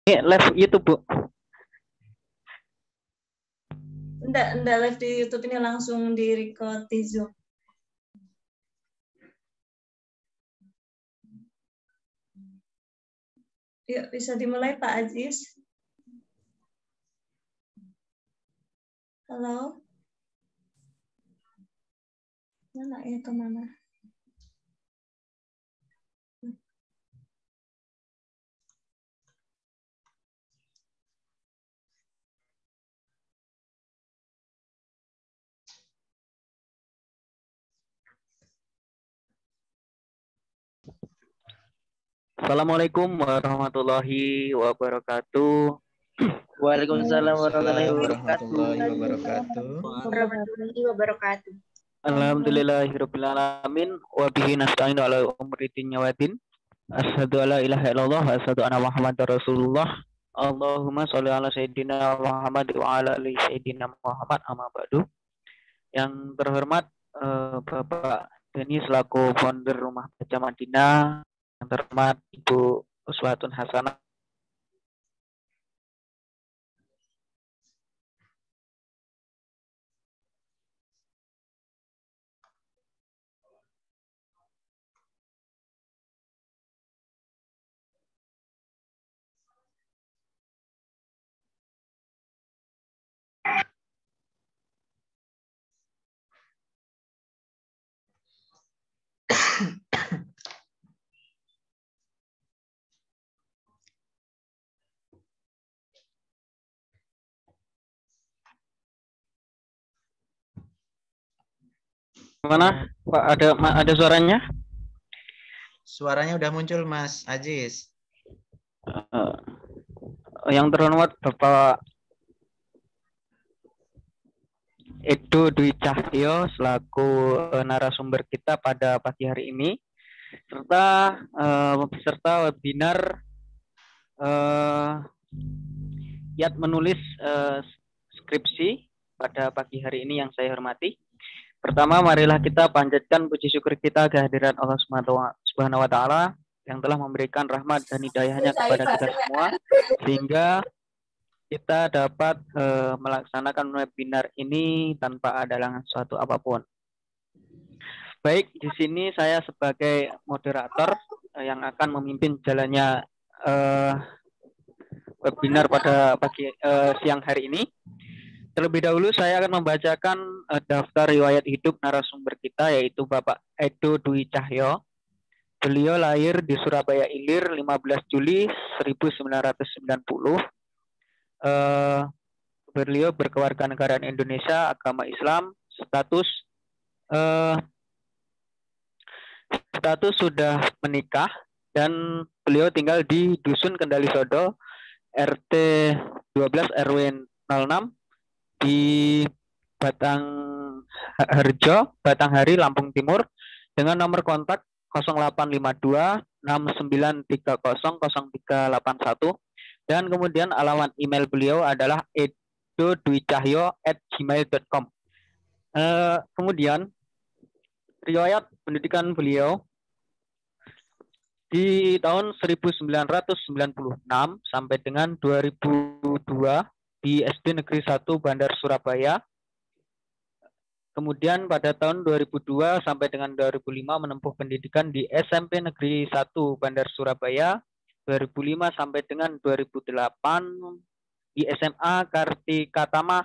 live YouTube, Bu. Enggak live di YouTube, ini langsung di record di Zoom. Yuk, bisa dimulai Pak Aziz. Halo. Mana ya, kemana? Assalamualaikum warahmatullahi wabarakatuh. Waalaikumsalam warahmatullahi warahmatullahi wabarakatuh. Warahmatullahi wabarakatuh. Alhamdulillahirabbil alamin wa bihi nasta'inu ala umuri dunya wa din. Asyhadu alla ilaha illallah wa asyhadu anna Muhammadar Rasulullah. Allahumma sholli ala sayyidina Muhammad wa ala ali sayyidina Muhammad, amma ba'du. Yang terhormat Bapak Deni selaku founder Rumah Baca Madinah, yang terhormat Ibu Uswatun Hasanah mana Pak, ada suaranya? Suaranya udah muncul Mas Aziz. Yang terhormat Bapak Edo Dwi Cahyo selaku narasumber kita pada pagi hari ini, serta peserta webinar Giat Menulis Skripsi pada pagi hari ini yang saya hormati. Pertama, marilah kita panjatkan puji syukur kita kehadiran Allah Subhanahu wa Ta'ala yang telah memberikan rahmat dan hidayahnya kepada kita semua, sehingga kita dapat melaksanakan webinar ini tanpa ada halangan suatu apapun. Baik, di sini saya sebagai moderator yang akan memimpin jalannya webinar pada siang hari ini. Terlebih dahulu saya akan membacakan daftar riwayat hidup narasumber kita, yaitu Bapak Edo Dwi Cahyo. Beliau lahir di Surabaya Ilir 15 Juli 1990. Beliau berkewarganegaraan Indonesia, agama Islam, status sudah menikah, dan beliau tinggal di Dusun Kendali Sodo, RT 12 RW 06 di Batanghari, Lampung Timur, dengan nomor kontak 0852 6930 0381, dan kemudian alamat email beliau adalah edodwicahyo@gmail.com. Kemudian riwayat pendidikan beliau di tahun 1996 sampai dengan 2002 di SD Negeri 1 Bandar Surabaya. Kemudian pada tahun 2002 sampai dengan 2005 menempuh pendidikan di SMP Negeri 1 Bandar Surabaya. 2005 sampai dengan 2008 di SMA Kartika Tama.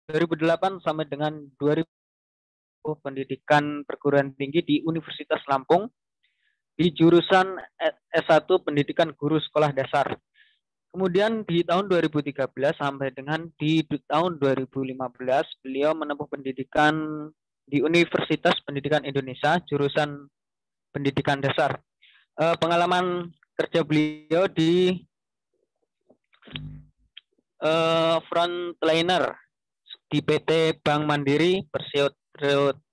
2008 sampai dengan 2000 pendidikan perguruan tinggi di Universitas Lampung di jurusan S1 Pendidikan Guru Sekolah Dasar. Kemudian di tahun 2013 sampai dengan di tahun 2015 beliau menempuh pendidikan di Universitas Pendidikan Indonesia jurusan Pendidikan Dasar. Pengalaman kerja beliau di frontliner di PT Bank Mandiri Persio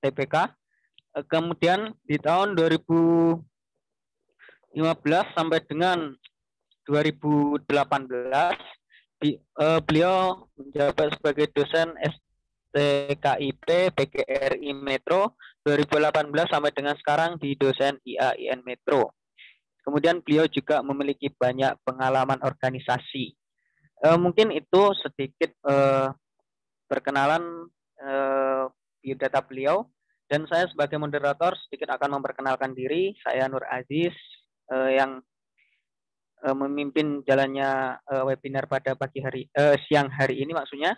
TBK. Kemudian di tahun 2015 sampai dengan 2018 beliau menjabat sebagai dosen STKIP PGRI Metro. 2018 sampai dengan sekarang di dosen IAIN Metro. Kemudian beliau juga memiliki banyak pengalaman organisasi. Mungkin itu sedikit perkenalan biodata beliau. Dan saya sebagai moderator sedikit akan memperkenalkan diri. Saya Nur Aziz yang memimpin jalannya webinar pada siang hari ini maksudnya.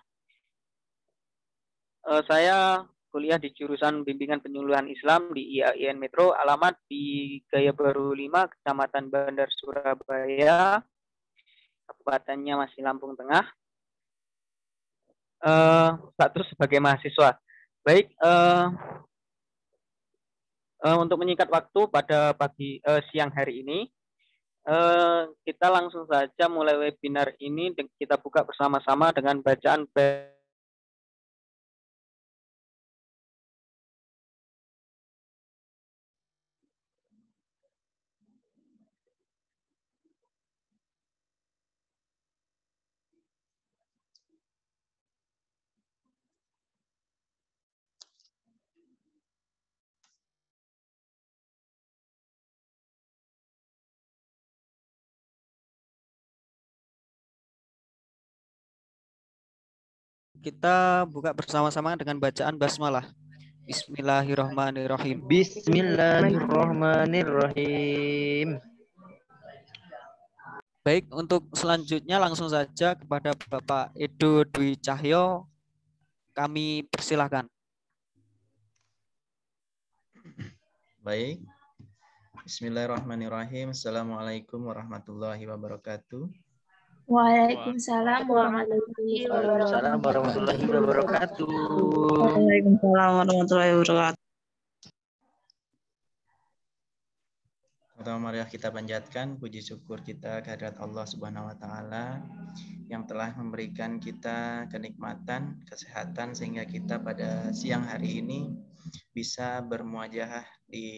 Saya kuliah di jurusan Bimbingan Penyuluhan Islam di IAIN Metro, alamat di Gaya Baru 5, Kecamatan Bandar Surabaya, kabupatennya masih Lampung Tengah. Status sebagai mahasiswa. Baik, untuk menyingkat waktu pada siang hari ini, kita langsung saja mulai webinar ini. Kita buka bersama-sama dengan bacaan kita buka bersama-sama dengan bacaan basmalah. Bismillahirrahmanirrahim. Bismillahirrahmanirrahim. Baik, untuk selanjutnya langsung saja kepada Bapak Edo Dwi Cahyo, kami persilahkan. Baik. Bismillahirrahmanirrahim. Assalamualaikum warahmatullahi wabarakatuh. Waalaikumsalam warahmatullahi wabarakatuh. Waalaikumsalam warahmatullahi wabarakatuh. Pertama mari kita panjatkan puji syukur kita kehadirat Allah Subhanahu wa taala yang telah memberikan kita kenikmatan, kesehatan sehingga kita pada siang hari ini bisa bermuajahah di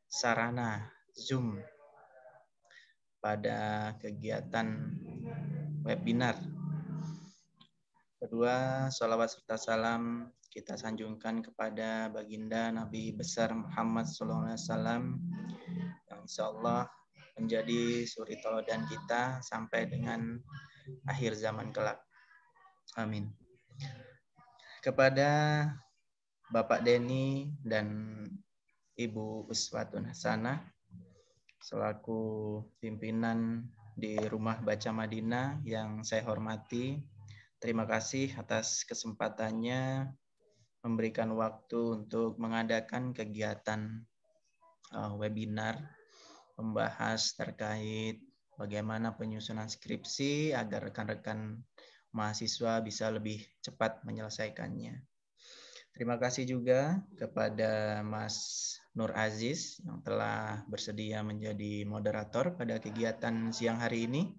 sarana Zoom pada kegiatan webinar. Kedua, salawat serta salam kita sanjungkan kepada baginda Nabi besar Muhammad SAW yang insya Allah menjadi suri teladan kita sampai dengan akhir zaman kelak. Amin. Kepada Bapak Denny dan Ibu Uswatun Hasanah selaku pimpinan di Rumah Baca Madinah yang saya hormati, terima kasih atas kesempatannya memberikan waktu untuk mengadakan kegiatan webinar membahas terkait bagaimana penyusunan skripsi agar rekan-rekan mahasiswa bisa lebih cepat menyelesaikannya. Terima kasih juga kepada Mas Nur Aziz yang telah bersedia menjadi moderator pada kegiatan siang hari ini.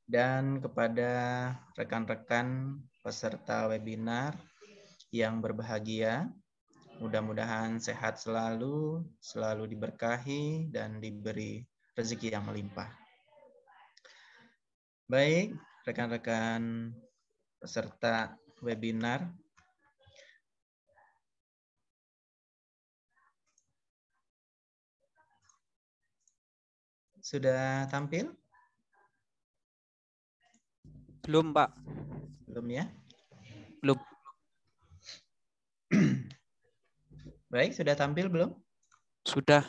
Dan kepada rekan-rekan peserta webinar yang berbahagia, mudah-mudahan sehat selalu, selalu diberkahi dan diberi rezeki yang melimpah. Baik, rekan-rekan peserta webinar, sudah tampil? Belum, Pak. Belum ya? Belum. Baik, sudah tampil belum? Sudah.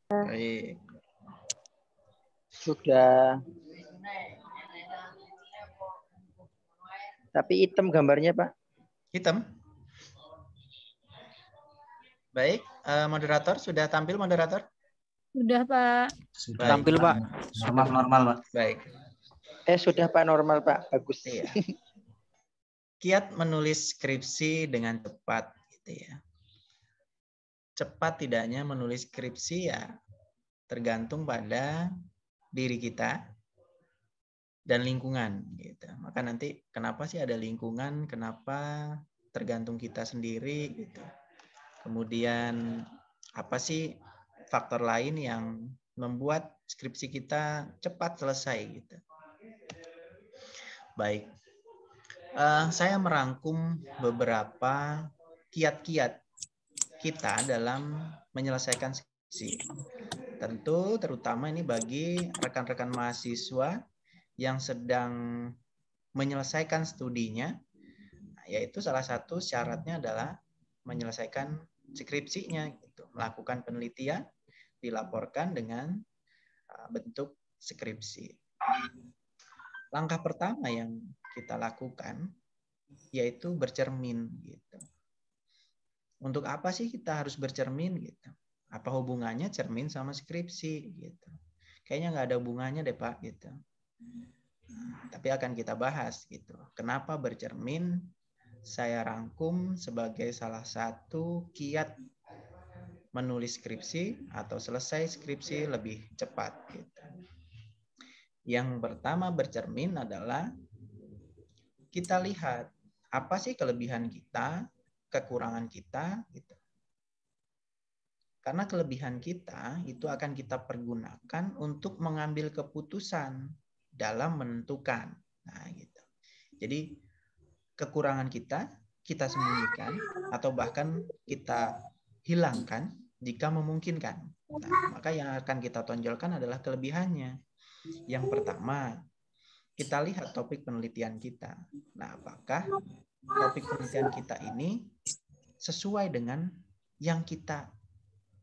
Baik. Sudah. Tapi hitam gambarnya, Pak. Hitam? Baik, moderator sudah tampil moderator? Sudah, Pak. Baik. Tampil, Pak. Normal, Pak. Baik. Sudah Pak, normal Pak, bagus. Iya. Kiat menulis skripsi dengan cepat, gitu ya. Cepat tidaknya menulis skripsi ya tergantung pada diri kita dan lingkungan, gitu. Maka nanti kenapa sih ada lingkungan? Kenapa tergantung kita sendiri, gitu. Kemudian apa sih faktor lain yang membuat skripsi kita cepat selesai, gitu. Baik, saya merangkum beberapa kiat-kiat kita dalam menyelesaikan skripsi. tentu terutama ini bagi rekan-rekan mahasiswa yang sedang menyelesaikan studinya, yaitu salah satu syaratnya adalah menyelesaikan skripsinya, gitu. Melakukan penelitian, dilaporkan dengan bentuk skripsi. Langkah pertama yang kita lakukan yaitu bercermin, gitu. Untuk apa sih kita harus bercermin, gitu? Apa hubungannya cermin sama skripsi, gitu? Kayaknya nggak ada hubungannya deh Pak, gitu. Tapi akan kita bahas, gitu. Kenapa bercermin? Saya rangkum sebagai salah satu kiat menulis skripsi atau selesai skripsi lebih cepat, gitu. Yang pertama bercermin adalah kita lihat apa sih kelebihan kita, kekurangan kita, gitu. Karena kelebihan kita itu akan kita pergunakan untuk mengambil keputusan dalam menentukan. Nah, gitu. Jadi kekurangan kita sembunyikan atau bahkan kita hilangkan jika memungkinkan. Nah, maka yang akan kita tonjolkan adalah kelebihannya. Yang pertama, kita lihat topik penelitian kita. Nah, apakah topik penelitian kita ini sesuai dengan yang kita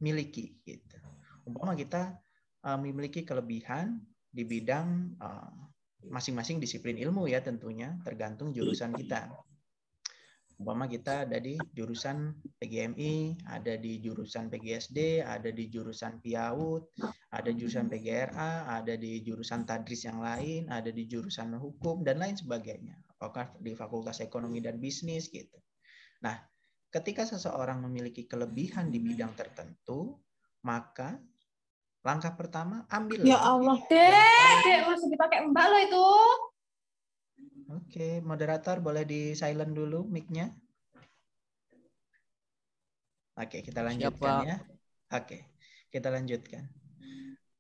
miliki, gitu. Umpama kita memiliki kelebihan di bidang masing-masing disiplin ilmu ya, tentunya tergantung jurusan kita. Umpama kita ada di jurusan PGMI, ada di jurusan PGSD, ada di jurusan PIAUD, ada jurusan PGRA, ada di jurusan tadris yang lain, ada di jurusan hukum dan lain sebagainya. Apakah di Fakultas Ekonomi dan Bisnis, gitu. Nah, ketika seseorang memiliki kelebihan di bidang tertentu, maka langkah pertama ambil. Ya Allah, Dek, masih dipakai Mbak lo itu. Oke, moderator boleh di silent dulu mic-nya. Oke, kita lanjutkan ya. Oke, kita lanjutkan.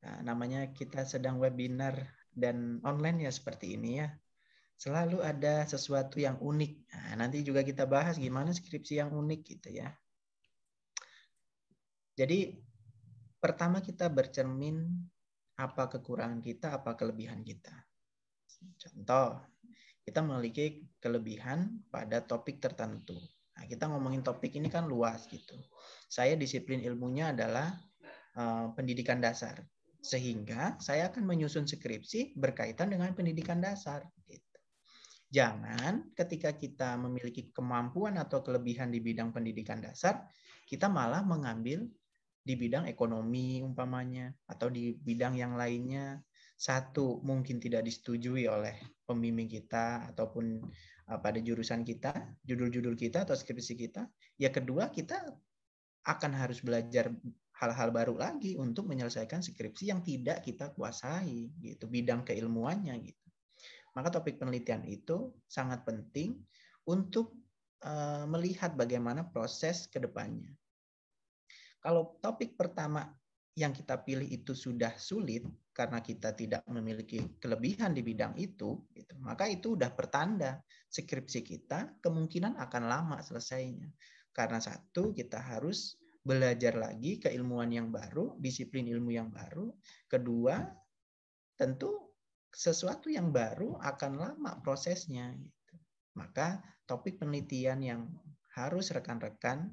Nah, namanya kita sedang webinar dan online ya seperti ini ya. Selalu ada sesuatu yang unik. Nah, nanti juga kita bahas gimana skripsi yang unik gitu ya. Jadi pertama kita bercermin apa kekurangan kita, apa kelebihan kita. Contoh, kita memiliki kelebihan pada topik tertentu. Nah, kita ngomongin topik ini kan luas gitu. Saya disiplin ilmunya adalah pendidikan dasar. Sehingga saya akan menyusun skripsi berkaitan dengan pendidikan dasar. Gitu. Jangan ketika kita memiliki kemampuan atau kelebihan di bidang pendidikan dasar, kita malah mengambil di bidang ekonomi umpamanya, atau di bidang yang lainnya. Satu, mungkin tidak disetujui oleh pembimbing kita, ataupun pada jurusan kita, judul-judul kita, atau skripsi kita. Ya kedua, kita akan harus belajar hal-hal baru lagi untuk menyelesaikan skripsi yang tidak kita kuasai, gitu, bidang keilmuannya, gitu. Maka topik penelitian itu sangat penting untuk melihat bagaimana proses ke depannya. Kalau topik pertama yang kita pilih itu sudah sulit karena kita tidak memiliki kelebihan di bidang itu, gitu, maka itu udah pertanda skripsi kita kemungkinan akan lama selesainya. Karena satu, kita harus belajar lagi keilmuan yang baru, disiplin ilmu yang baru. Kedua, tentu sesuatu yang baru akan lama prosesnya. Gitu. Maka topik penelitian yang harus rekan-rekan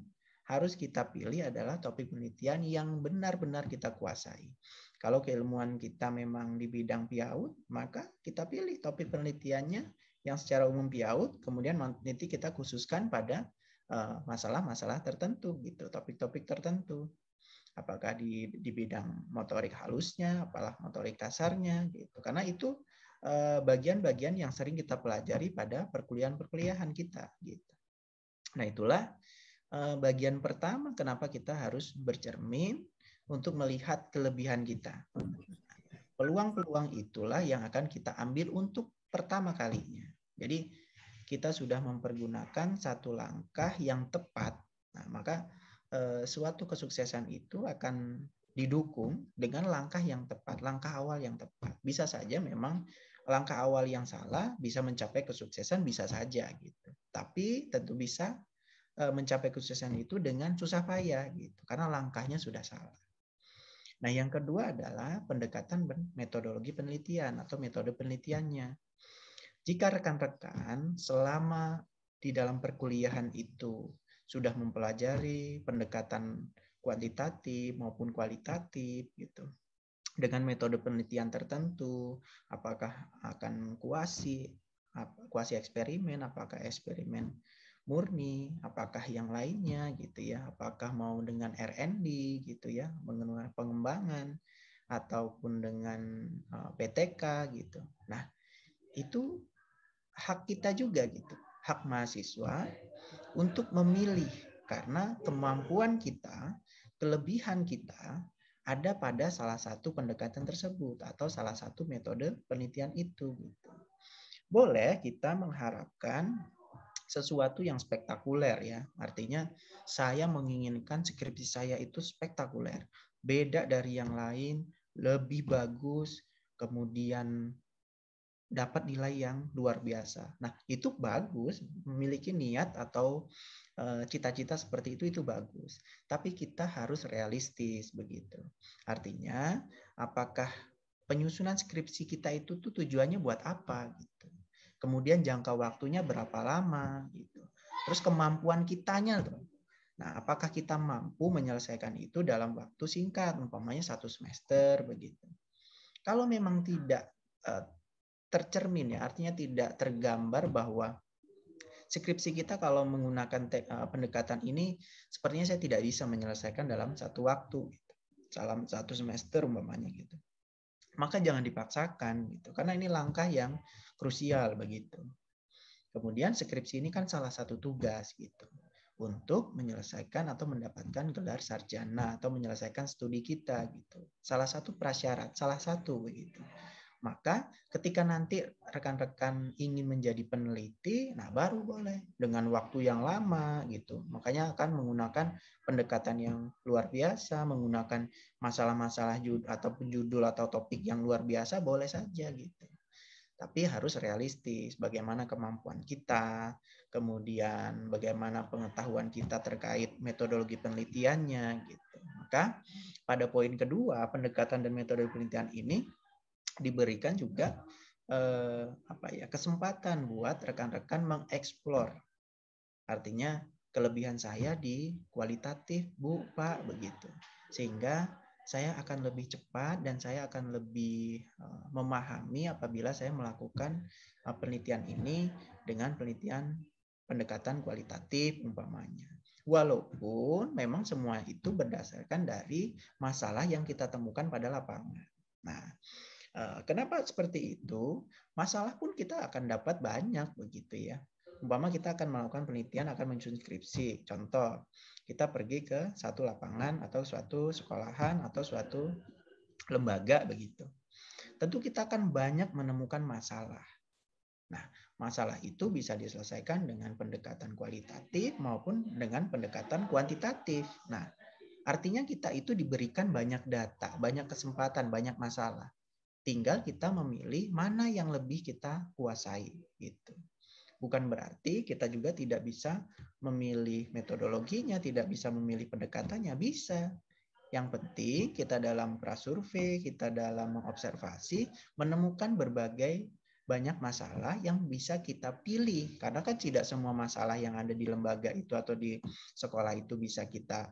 harus kita pilih adalah topik penelitian yang benar-benar kita kuasai. Kalau keilmuan kita memang di bidang PIAUD, maka kita pilih topik penelitiannya yang secara umum PIAUD, kemudian nanti kita khususkan pada masalah-masalah tertentu, gitu, topik-topik tertentu. Apakah di bidang motorik halusnya, apalah motorik kasarnya, gitu. Karena itu bagian-bagian yang sering kita pelajari pada perkuliahan kita, gitu. Nah, itulah bagian pertama kenapa kita harus bercermin untuk melihat kelebihan kita. Peluang-peluang itulah yang akan kita ambil untuk pertama kalinya. Jadi kita sudah mempergunakan satu langkah yang tepat. Nah, maka suatu kesuksesan itu akan didukung dengan langkah yang tepat, langkah awal yang tepat. Bisa saja memang langkah awal yang salah bisa mencapai kesuksesan, bisa saja gitu. Tapi tentu bisa mencapai kesuksesan itu dengan susah payah gitu, karena langkahnya sudah salah. Nah, yang kedua adalah pendekatan metodologi penelitian atau metode penelitiannya. Jika rekan-rekan selama di dalam perkuliahan itu sudah mempelajari pendekatan kuantitatif maupun kualitatif gitu, dengan metode penelitian tertentu, apakah akan kuasi eksperimen, apakah eksperimen murni, apakah yang lainnya gitu ya, apakah mau dengan R&D gitu ya, mengenai pengembangan ataupun dengan PTK gitu. Nah, itu hak kita juga gitu, hak mahasiswa untuk memilih karena kemampuan kita, kelebihan kita ada pada salah satu pendekatan tersebut atau salah satu metode penelitian itu gitu. Boleh kita mengharapkan sesuatu yang spektakuler ya. Artinya saya menginginkan skripsi saya itu spektakuler, beda dari yang lain, lebih bagus, kemudian dapat nilai yang luar biasa. Nah, itu bagus, memiliki niat atau cita-cita seperti itu bagus. Tapi kita harus realistis begitu. Artinya, apakah penyusunan skripsi kita itu tuh tujuannya buat apa gitu. Kemudian jangka waktunya berapa lama gitu. Terus kemampuan kitanya tuh. Nah, apakah kita mampu menyelesaikan itu dalam waktu singkat, umpamanya 1 semester begitu. Kalau memang tidak tercermin ya, artinya tidak tergambar bahwa skripsi kita kalau menggunakan pendekatan ini sepertinya saya tidak bisa menyelesaikan dalam satu waktu gitu. Dalam 1 semester umpamanya gitu. Maka jangan dipaksakan gitu, karena ini langkah yang krusial begitu. Kemudian skripsi ini kan salah satu tugas gitu untuk menyelesaikan atau mendapatkan gelar sarjana atau menyelesaikan studi kita gitu. Salah satu prasyarat, salah satu begitu. Maka ketika nanti rekan-rekan ingin menjadi peneliti, nah baru boleh dengan waktu yang lama gitu. Makanya akan menggunakan pendekatan yang luar biasa, menggunakan masalah-masalah ataupun judul atau topik yang luar biasa boleh saja gitu. Tapi harus realistis, bagaimana kemampuan kita, kemudian bagaimana pengetahuan kita terkait metodologi penelitiannya gitu. Maka pada poin kedua, pendekatan dan metode penelitian ini diberikan juga kesempatan buat rekan-rekan mengeksplor. Artinya kelebihan saya di kualitatif, Bu, Pak, begitu. Sehingga saya akan lebih cepat dan saya akan lebih memahami apabila saya melakukan penelitian ini dengan penelitian pendekatan kualitatif umpamanya. Walaupun memang semua itu berdasarkan dari masalah yang kita temukan pada lapangan. Nah, kenapa seperti itu? Masalah pun kita akan dapat banyak begitu ya. Umpama kita akan melakukan penelitian, akan menyusun skripsi. Contoh, kita pergi ke satu lapangan atau suatu sekolahan atau suatu lembaga begitu. Tentu kita akan banyak menemukan masalah. Nah, masalah itu bisa diselesaikan dengan pendekatan kualitatif maupun dengan pendekatan kuantitatif. Nah, artinya kita itu diberikan banyak data, banyak kesempatan, banyak masalah. Tinggal kita memilih mana yang lebih kita kuasai gitu. Bukan berarti kita juga tidak bisa memilih metodologinya, tidak bisa memilih pendekatannya, bisa. Yang penting kita dalam prasurvei, kita dalam mengobservasi, menemukan berbagai banyak masalah yang bisa kita pilih. Karena kan tidak semua masalah yang ada di lembaga itu atau di sekolah itu bisa kita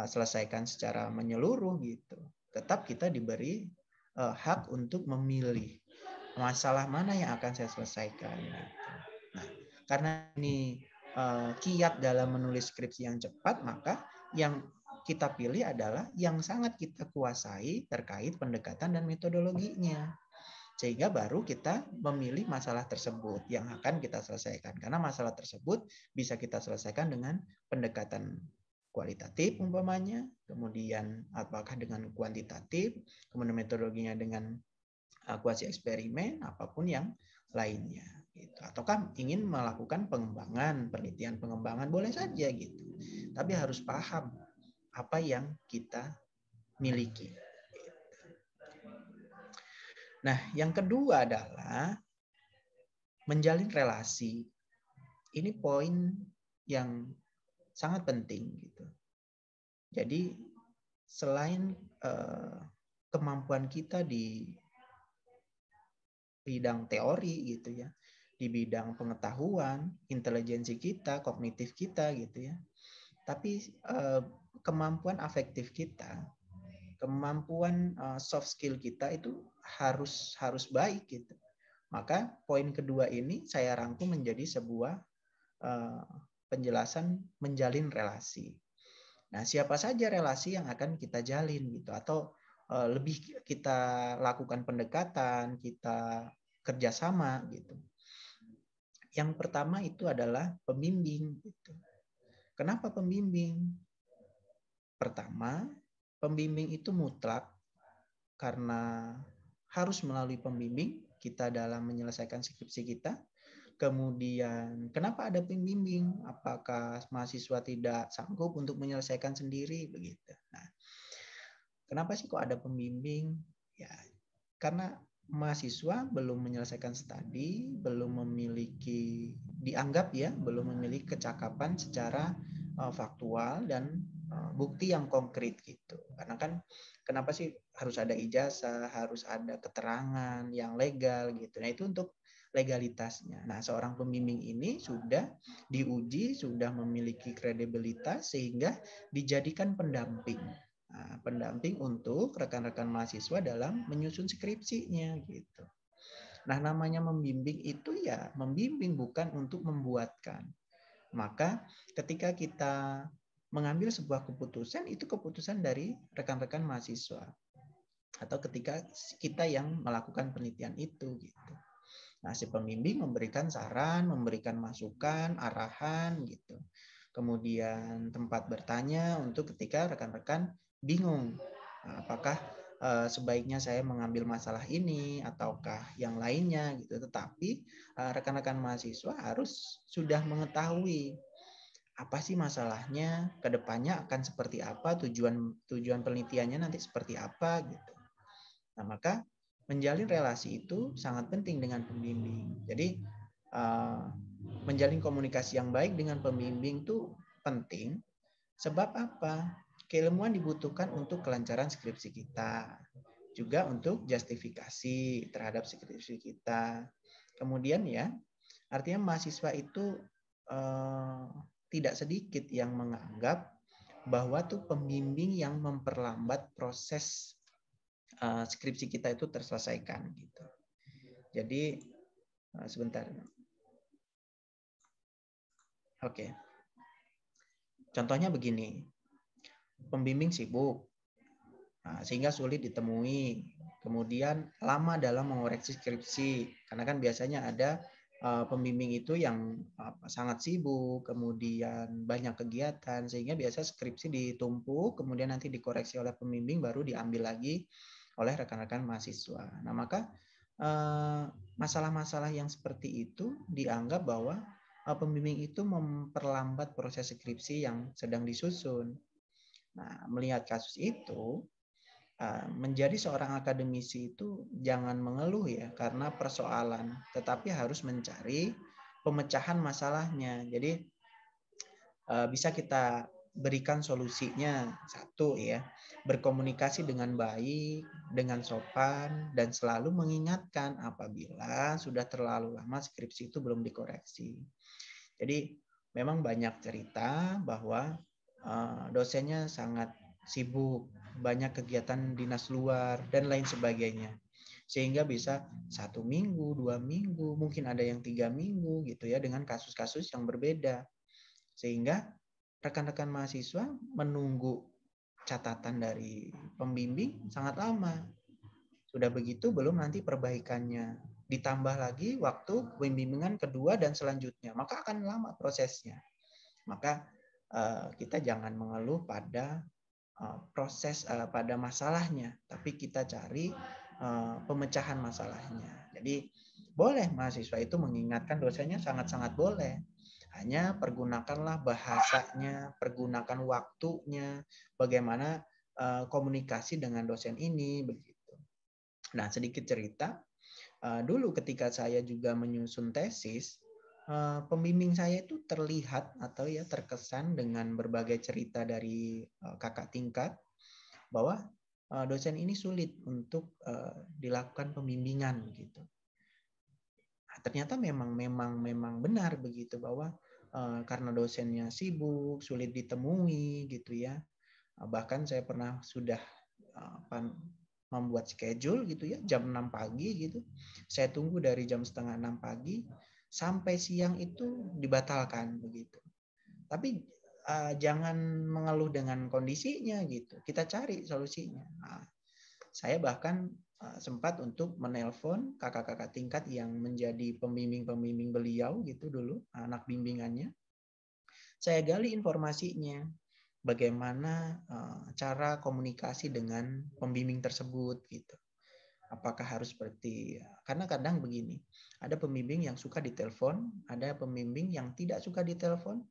selesaikan secara menyeluruh gitu. Tetap kita diberi hak untuk memilih masalah mana yang akan saya selesaikan. Nah, karena ini kiat dalam menulis skripsi yang cepat, maka yang kita pilih adalah yang sangat kita kuasai terkait pendekatan dan metodologinya. Sehingga baru kita memilih masalah tersebut yang akan kita selesaikan. Karena masalah tersebut bisa kita selesaikan dengan pendekatan kualitatif umpamanya, kemudian apakah dengan kuantitatif, kemudian metodologinya dengan kuasi eksperimen, apapun yang lainnya. Gitu. Ataukah ingin melakukan pengembangan, penelitian pengembangan, boleh saja gitu. Tapi harus paham apa yang kita miliki. Nah, yang kedua adalah menjalin relasi. Ini poin yang sangat penting gitu. Jadi selain kemampuan kita di bidang teori gitu ya, di bidang pengetahuan, intelijensi kita, kognitif kita gitu ya, tapi kemampuan afektif kita, kemampuan soft skill kita itu harus baik gitu. Maka poin kedua ini saya rangkum menjadi sebuah penjelasan menjalin relasi. Nah, siapa saja relasi yang akan kita jalin gitu, atau lebih kita lakukan pendekatan, kita kerjasama gitu. Yang pertama itu adalah pembimbing gitu. Kenapa pembimbing? Pertama, pembimbing itu mutlak karena harus melalui pembimbing kita dalam menyelesaikan skripsi kita. Kemudian, kenapa ada pembimbing? Apakah mahasiswa tidak sanggup untuk menyelesaikan sendiri? Begitu. Nah, kenapa sih kok ada pembimbing? Ya, karena mahasiswa belum menyelesaikan studi, belum memiliki, dianggap ya, belum memiliki kecakapan secara faktual dan bukti yang konkret gitu. Karena kan, kenapa sih harus ada ijazah, harus ada keterangan yang legal gitu. Nah, itu untuk legalitasnya. Nah, seorang pembimbing ini sudah diuji, sudah memiliki kredibilitas sehingga dijadikan pendamping. Nah, pendamping untuk rekan-rekan mahasiswa dalam menyusun skripsinya gitu. Nah, namanya membimbing itu ya membimbing, bukan untuk membuatkan. Maka ketika kita mengambil sebuah keputusan, itu keputusan dari rekan-rekan mahasiswa. Atau ketika kita yang melakukan penelitian itu gitu. Nah, si pembimbing memberikan saran, memberikan masukan, arahan gitu. Kemudian tempat bertanya untuk ketika rekan-rekan bingung. Nah, apakah sebaiknya saya mengambil masalah ini ataukah yang lainnya gitu. Tetapi rekan-rekan mahasiswa harus sudah mengetahui apa sih masalahnya, kedepannya akan seperti apa, tujuan penelitiannya nanti seperti apa gitu. Nah, maka menjalin relasi itu sangat penting dengan pembimbing. Jadi menjalin komunikasi yang baik dengan pembimbing itu penting. Sebab apa? Keilmuan dibutuhkan untuk kelancaran skripsi kita. Juga untuk justifikasi terhadap skripsi kita. Kemudian ya, artinya mahasiswa itu tidak sedikit yang menganggap bahwa tuh pembimbing yang memperlambat proses skripsi kita itu terselesaikan gitu. Jadi sebentar. Oke. Contohnya begini. Pembimbing sibuk sehingga sulit ditemui. Kemudian lama dalam mengoreksi skripsi karena kan biasanya ada pembimbing itu yang sangat sibuk, kemudian banyak kegiatan sehingga biasa skripsi ditumpuk, kemudian nanti dikoreksi oleh pembimbing baru diambil lagi oleh rekan-rekan mahasiswa. Nah, maka masalah-masalah yang seperti itu dianggap bahwa pembimbing itu memperlambat proses skripsi yang sedang disusun. Nah, melihat kasus itu, menjadi seorang akademisi itu jangan mengeluh ya karena persoalan, tetapi harus mencari pemecahan masalahnya. Jadi bisa kita berikan solusinya. Satu ya, berkomunikasi dengan baik, dengan sopan, dan selalu mengingatkan apabila sudah terlalu lama skripsi itu belum dikoreksi. Jadi memang banyak cerita bahwa dosennya sangat sibuk, banyak kegiatan dinas luar, dan lain sebagainya. Sehingga bisa 1 minggu, 2 minggu, mungkin ada yang 3 minggu gitu ya, dengan kasus-kasus yang berbeda. Sehingga rekan-rekan mahasiswa menunggu catatan dari pembimbing sangat lama. Sudah begitu belum nanti perbaikannya. Ditambah lagi waktu pembimbingan kedua dan selanjutnya. Maka akan lama prosesnya. Maka kita jangan mengeluh pada proses, pada masalahnya. Tapi kita cari pemecahan masalahnya. Jadi boleh mahasiswa itu mengingatkan dosennya, sangat-sangat boleh. Hanya pergunakanlah bahasanya, pergunakan waktunya, bagaimana komunikasi dengan dosen ini begitu. Nah, sedikit cerita. Dulu ketika saya juga menyusun tesis, pembimbing saya itu terlihat atau ya terkesan dengan berbagai cerita dari kakak tingkat bahwa dosen ini sulit untuk dilakukan pembimbingan gitu. Nah, ternyata memang benar begitu bahwa karena dosennya sibuk, sulit ditemui gitu ya. Bahkan saya pernah sudah membuat schedule gitu ya, jam 6 pagi gitu. Saya tunggu dari jam setengah 6 pagi sampai siang itu dibatalkan begitu. Tapi jangan mengeluh dengan kondisinya gitu. Kita cari solusinya. Nah, saya bahkan sempat untuk menelpon kakak-kakak tingkat yang menjadi pembimbing-pembimbing beliau gitu dulu, anak bimbingannya. Saya gali informasinya, bagaimana cara komunikasi dengan pembimbing tersebut gitu. Apakah harus seperti, karena kadang begini, ada pembimbing yang suka ditelepon, ada pembimbing yang tidak suka ditelepon,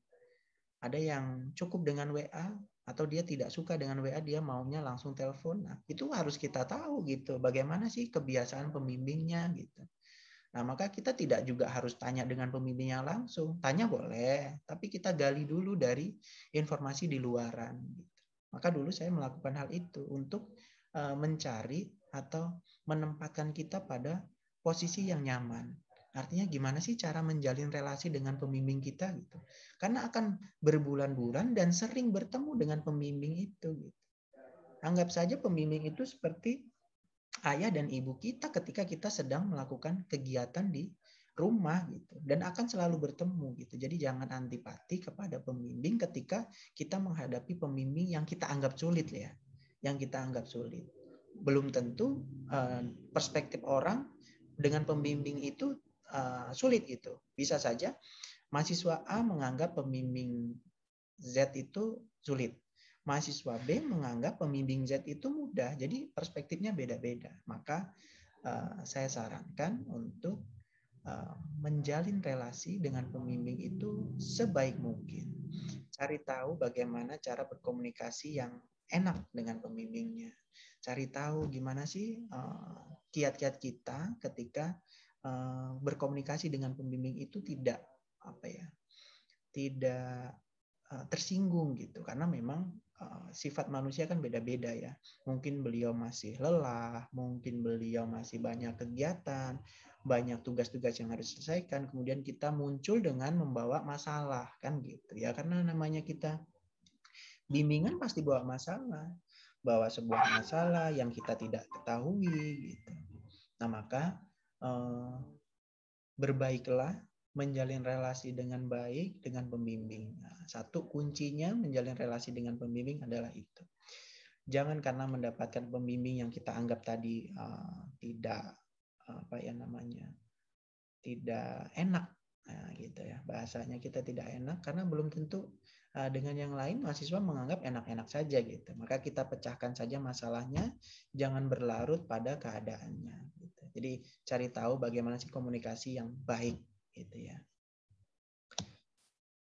ada yang cukup dengan WA, atau dia tidak suka dengan WA, dia maunya langsung telepon. Nah, itu harus kita tahu gitu, bagaimana sih kebiasaan pembimbingnya gitu. Nah, maka kita tidak juga harus tanya dengan pembimbingnya langsung. Tanya boleh, tapi kita gali dulu dari informasi di luaran. Gitu. Maka dulu saya melakukan hal itu untuk mencari atau menempatkan kita pada posisi yang nyaman. Artinya gimana sih cara menjalin relasi dengan pembimbing kita gitu. Karena akan berbulan-bulan dan sering bertemu dengan pembimbing itu gitu. Anggap saja pembimbing itu seperti ayah dan ibu kita ketika kita sedang melakukan kegiatan di rumah gitu, dan akan selalu bertemu gitu. Jadi jangan antipati kepada pembimbing ketika kita menghadapi pembimbing yang kita anggap sulit ya, yang kita anggap sulit. Belum tentu perspektif orang dengan pembimbing itu sulit gitu. Bisa saja mahasiswa A menganggap pembimbing Z itu sulit. Mahasiswa B menganggap pembimbing Z itu mudah. Jadi perspektifnya beda-beda. Maka saya sarankan untuk menjalin relasi dengan pembimbing itu sebaik mungkin. Cari tahu bagaimana cara berkomunikasi yang enak dengan pembimbingnya. Cari tahu gimana sih kiat-kiat kita ketika berkomunikasi dengan pembimbing itu tidak tersinggung gitu, karena memang sifat manusia kan beda-beda ya. Mungkin beliau masih lelah, mungkin beliau masih banyak kegiatan, banyak tugas-tugas yang harus diselesaikan, kemudian kita muncul dengan membawa masalah kan gitu ya, karena namanya kita bimbingan pasti bawa masalah, bawa sebuah masalah yang kita tidak ketahui gitu. Nah, maka berbaiklah menjalin relasi dengan baik dengan pembimbing. Nah, satu kuncinya menjalin relasi dengan pembimbing adalah itu. Jangan karena mendapatkan pembimbing yang kita anggap tadi tidak tidak enak, nah, gitu ya, bahasanya kita tidak enak, karena belum tentu dengan yang lain mahasiswa menganggap enak-enak saja gitu. Maka kita pecahkan saja masalahnya, jangan berlarut pada keadaannya. Gitu. Jadi cari tahu bagaimana sih komunikasi yang baik. Gitu ya.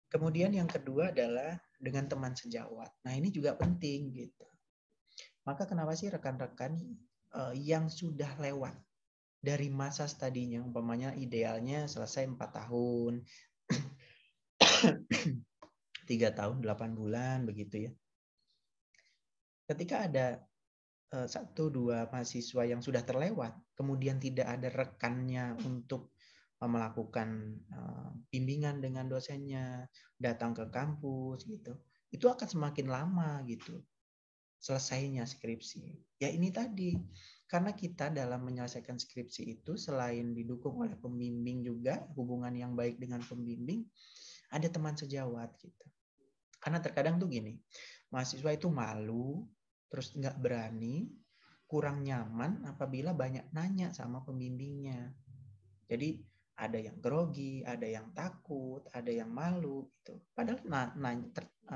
Kemudian yang kedua adalah dengan teman sejawat. Nah, ini juga penting gitu. Maka kenapa sih rekan-rekan yang sudah lewat dari masa studinya, umpamanya idealnya selesai 4 tahun, 3 tahun, 8 bulan begitu ya. Ketika ada 1-2 mahasiswa yang sudah terlewat, kemudian tidak ada rekannya untuk melakukan bimbingan dengan dosennya, datang ke kampus gitu, itu akan semakin lama gitu selesainya skripsi. Ya ini tadi, karena kita dalam menyelesaikan skripsi itu selain didukung oleh pembimbing juga, hubungan yang baik dengan pembimbing, ada teman sejawat gitu. Karena terkadang tuh gini, mahasiswa itu malu, terus nggak berani, kurang nyaman apabila banyak nanya sama pembimbingnya. Jadi ada yang grogi, ada yang takut, ada yang malu gitu. Padahal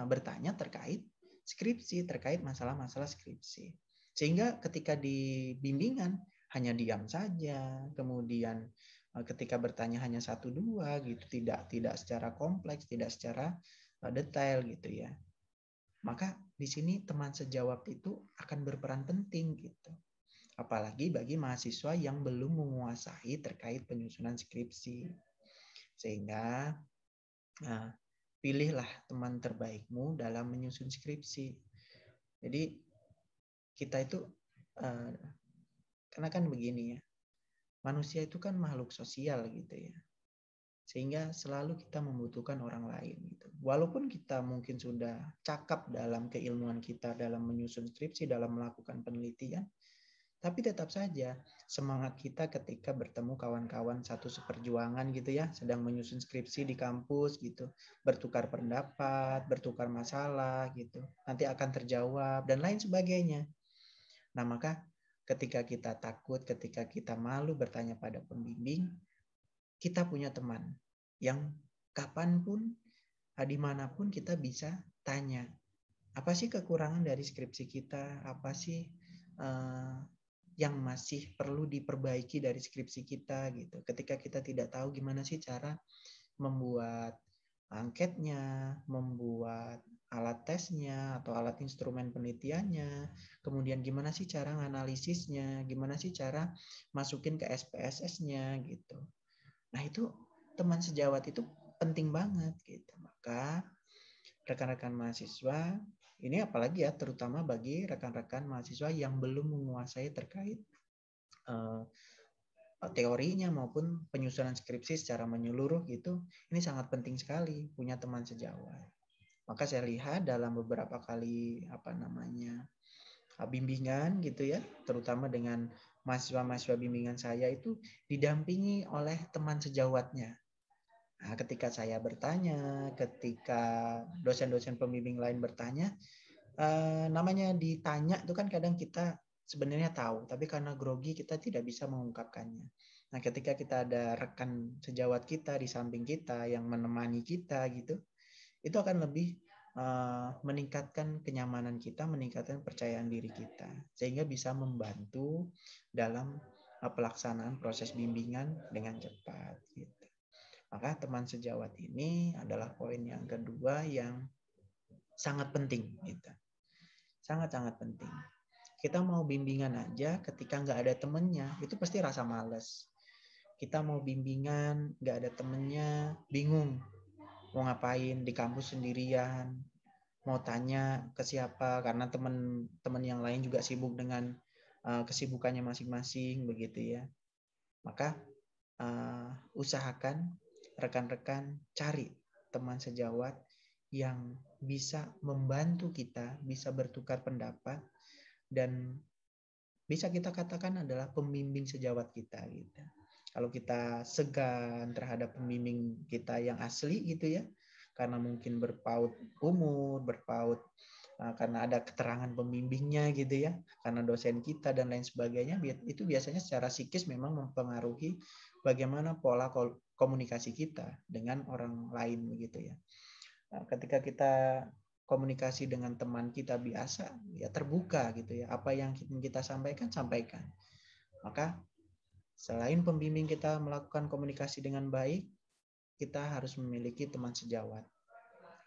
bertanya terkait skripsi, terkait masalah-masalah skripsi. Sehingga ketika di bimbingan hanya diam saja, kemudian ketika bertanya hanya 1-2 gitu, tidak secara kompleks, tidak secara detail gitu ya. Maka di sini teman sejawat itu akan berperan penting gitu. Apalagi bagi mahasiswa yang belum menguasai terkait penyusunan skripsi. Sehingga pilihlah teman terbaikmu dalam menyusun skripsi. Jadi kita itu karena kan begini ya, manusia itu kan makhluk sosial gitu ya, sehingga selalu kita membutuhkan orang lain gitu. Walaupun kita mungkin sudah cakap dalam keilmuan kita dalam menyusun skripsi, dalam melakukan penelitian, tapi tetap saja semangat kita ketika bertemu kawan-kawan satu seperjuangan gitu ya, sedang menyusun skripsi di kampus gitu, bertukar pendapat, bertukar masalah gitu, nanti akan terjawab dan lain sebagainya. Nah, maka ketika kita takut, ketika kita malu bertanya pada pembimbing, kita punya teman yang kapanpun, dimanapun kita bisa tanya, apa sih kekurangan dari skripsi kita, apa sih yang masih perlu diperbaiki dari skripsi kita gitu. Ketika kita tidak tahu gimana sih cara membuat angketnya, membuat alat tesnya atau alat instrumen penelitiannya, kemudian gimana sih cara nganalisisnya, gimana sih cara masukin ke SPSS-nya gitu. Nah, itu teman sejawat itu penting banget gitu. Maka rekan-rekan mahasiswa ini apalagi ya, terutama bagi rekan-rekan mahasiswa yang belum menguasai terkait teorinya maupun penyusunan skripsi secara menyeluruh gitu, ini sangat penting sekali punya teman sejawat. Maka saya lihat dalam beberapa kali bimbingan gitu ya, terutama dengan mahasiswa-mahasiswa bimbingan saya itu didampingi oleh teman sejawatnya. Nah, ketika saya bertanya, ketika dosen-dosen pembimbing lain bertanya, namanya ditanya itu kan kadang kita sebenarnya tahu, tapi karena grogi kita tidak bisa mengungkapkannya. Nah, ketika kita ada rekan sejawat kita di samping kita yang menemani kita gitu, itu akan lebih meningkatkan kenyamanan kita, meningkatkan kepercayaan diri kita, sehingga bisa membantu dalam pelaksanaan proses bimbingan dengan cepat. Gitu. Maka teman sejawat ini adalah poin yang kedua yang sangat penting. Gitu. Sangat-sangat penting. Kita mau bimbingan aja, ketika nggak ada temennya, itu pasti rasa males. Kita mau bimbingan, nggak ada temennya, bingung. Mau ngapain di kampus sendirian, mau tanya ke siapa karena teman-teman yang lain juga sibuk dengan kesibukannya masing-masing begitu ya. Maka usahakan rekan-rekan cari teman sejawat yang bisa membantu kita, bisa bertukar pendapat dan bisa kita katakan adalah pembimbing sejawat kita gitu. Kalau kita segan terhadap pembimbing kita yang asli gitu ya, karena mungkin berpaut umur, berpaut karena ada keterangan pembimbingnya gitu ya, karena dosen kita dan lain sebagainya, itu biasanya secara psikis memang mempengaruhi bagaimana pola komunikasi kita dengan orang lain begitu ya. Nah, ketika kita komunikasi dengan teman kita biasa, ya terbuka gitu ya, apa yang kita sampaikan. Maka selain pembimbing kita melakukan komunikasi dengan baik, kita harus memiliki teman sejawat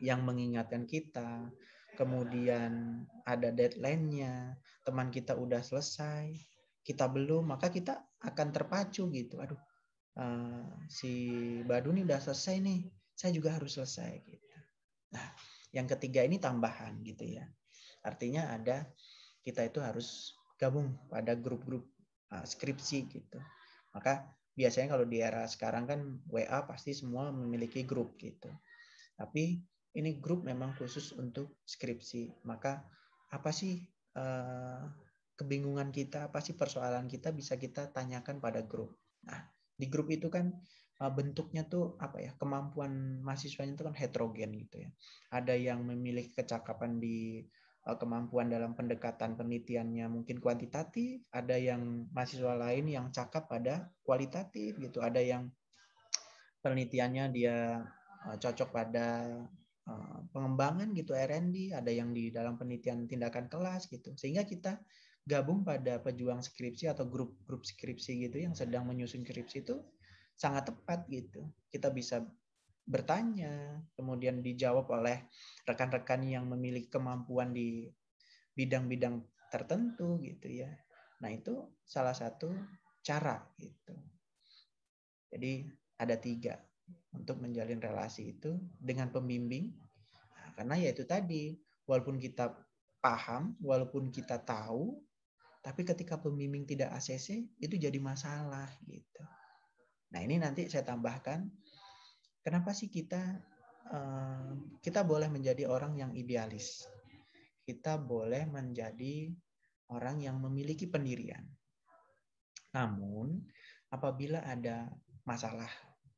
yang mengingatkan kita, kemudian ada deadline-nya, teman kita udah selesai, kita belum, maka kita akan terpacu gitu. Aduh, si Badu nih udah selesai nih, saya juga harus selesai gitu. Nah, yang ketiga ini tambahan gitu ya. Artinya kita itu harus gabung pada grup-grup skripsi gitu. Maka biasanya kalau di era sekarang kan WA pasti semua memiliki grup gitu. Tapi ini grup memang khusus untuk skripsi. Maka apa sih kebingungan kita, apa sih persoalan kita bisa kita tanyakan pada grup. Nah, di grup itu kan bentuknya tuh apa ya, kemampuan mahasiswanya itu kan heterogen gitu ya. Ada yang memiliki kecakapan di kemampuan dalam pendekatan penelitiannya mungkin kuantitatif, ada yang mahasiswa lain yang cakap pada kualitatif gitu, ada yang penelitiannya dia cocok pada pengembangan gitu R&D, ada yang di dalam penelitian tindakan kelas gitu. Sehingga kita gabung pada pejuang skripsi atau grup-grup skripsi gitu yang sedang menyusun skripsi itu sangat tepat gitu. Kita bisa bertanya, kemudian dijawab oleh rekan-rekan yang memiliki kemampuan di bidang-bidang tertentu gitu ya. Nah, itu salah satu cara gitu. Jadi ada 3 untuk menjalin relasi itu dengan pembimbing. Nah, karena ya itu tadi, walaupun kita paham, walaupun kita tahu, tapi ketika pembimbing tidak ACC itu jadi masalah gitu. Nah, ini nanti saya tambahkan, kenapa sih kita boleh menjadi orang yang idealis. Kita boleh menjadi orang yang memiliki pendirian. Namun, apabila ada masalah,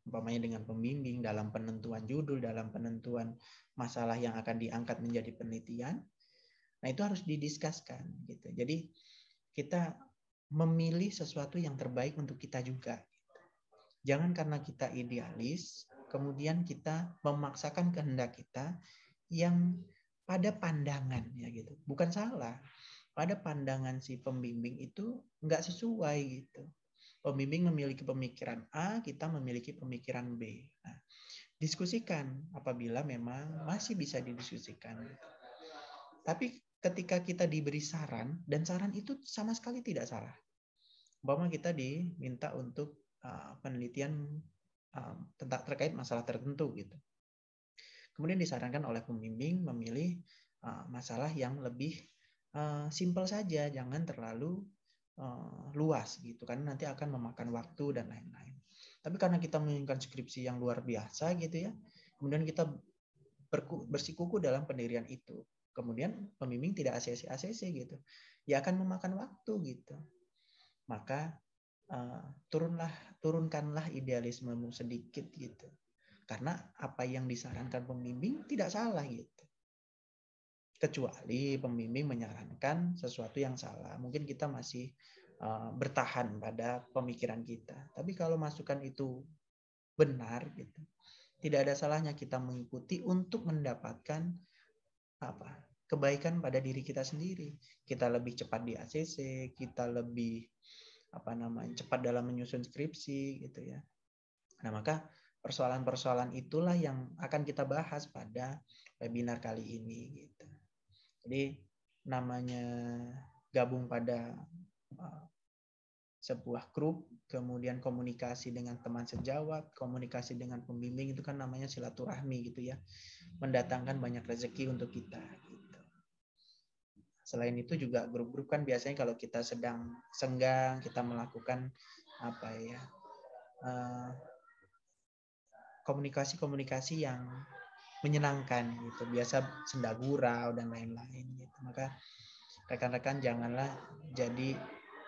umpamanya dengan pembimbing dalam penentuan judul, dalam penentuan masalah yang akan diangkat menjadi penelitian, nah itu harus didiskuskan gitu. Jadi kita memilih sesuatu yang terbaik untuk kita juga. Jangan karena kita idealis, kemudian kita memaksakan kehendak kita yang pada pandangan ya gitu. Bukan salah. Pada pandangan si pembimbing itu nggak sesuai gitu. Pembimbing memiliki pemikiran A, kita memiliki pemikiran B. Nah, diskusikan apabila memang masih bisa didiskusikan. Tapi ketika kita diberi saran, dan saran itu sama sekali tidak salah. Umpama kita diminta untuk penelitian terkait masalah tertentu gitu. Kemudian disarankan oleh pembimbing memilih masalah yang lebih simpel saja, jangan terlalu luas gitu, karena nanti akan memakan waktu dan lain-lain. Tapi karena kita menginginkan skripsi yang luar biasa gitu ya, kemudian kita bersikukuh dalam pendirian itu. Kemudian pembimbing tidak ACC gitu, ya akan memakan waktu gitu. Maka turunkanlah idealismemu sedikit gitu. Karena apa yang disarankan pembimbing tidak salah gitu. Kecuali pembimbing menyarankan sesuatu yang salah. Mungkin kita masih bertahan pada pemikiran kita. Tapi kalau masukan itu benar gitu, tidak ada salahnya kita mengikuti untuk mendapatkan kebaikan pada diri kita sendiri. Kita lebih cepat di ACC, kita lebih cepat dalam menyusun skripsi gitu ya. Nah, maka persoalan-persoalan itulah yang akan kita bahas pada webinar kali ini gitu. Jadi namanya gabung pada sebuah grup, kemudian komunikasi dengan teman sejawat, komunikasi dengan pembimbing, itu kan namanya silaturahmi gitu ya. Mendatangkan banyak rezeki untuk kita gitu. Selain itu juga grup-grup kan biasanya kalau kita sedang senggang, kita melakukan komunikasi-komunikasi yang menyenangkan gitu. Biasa senda gurau dan lain-lain gitu. Maka rekan-rekan janganlah jadi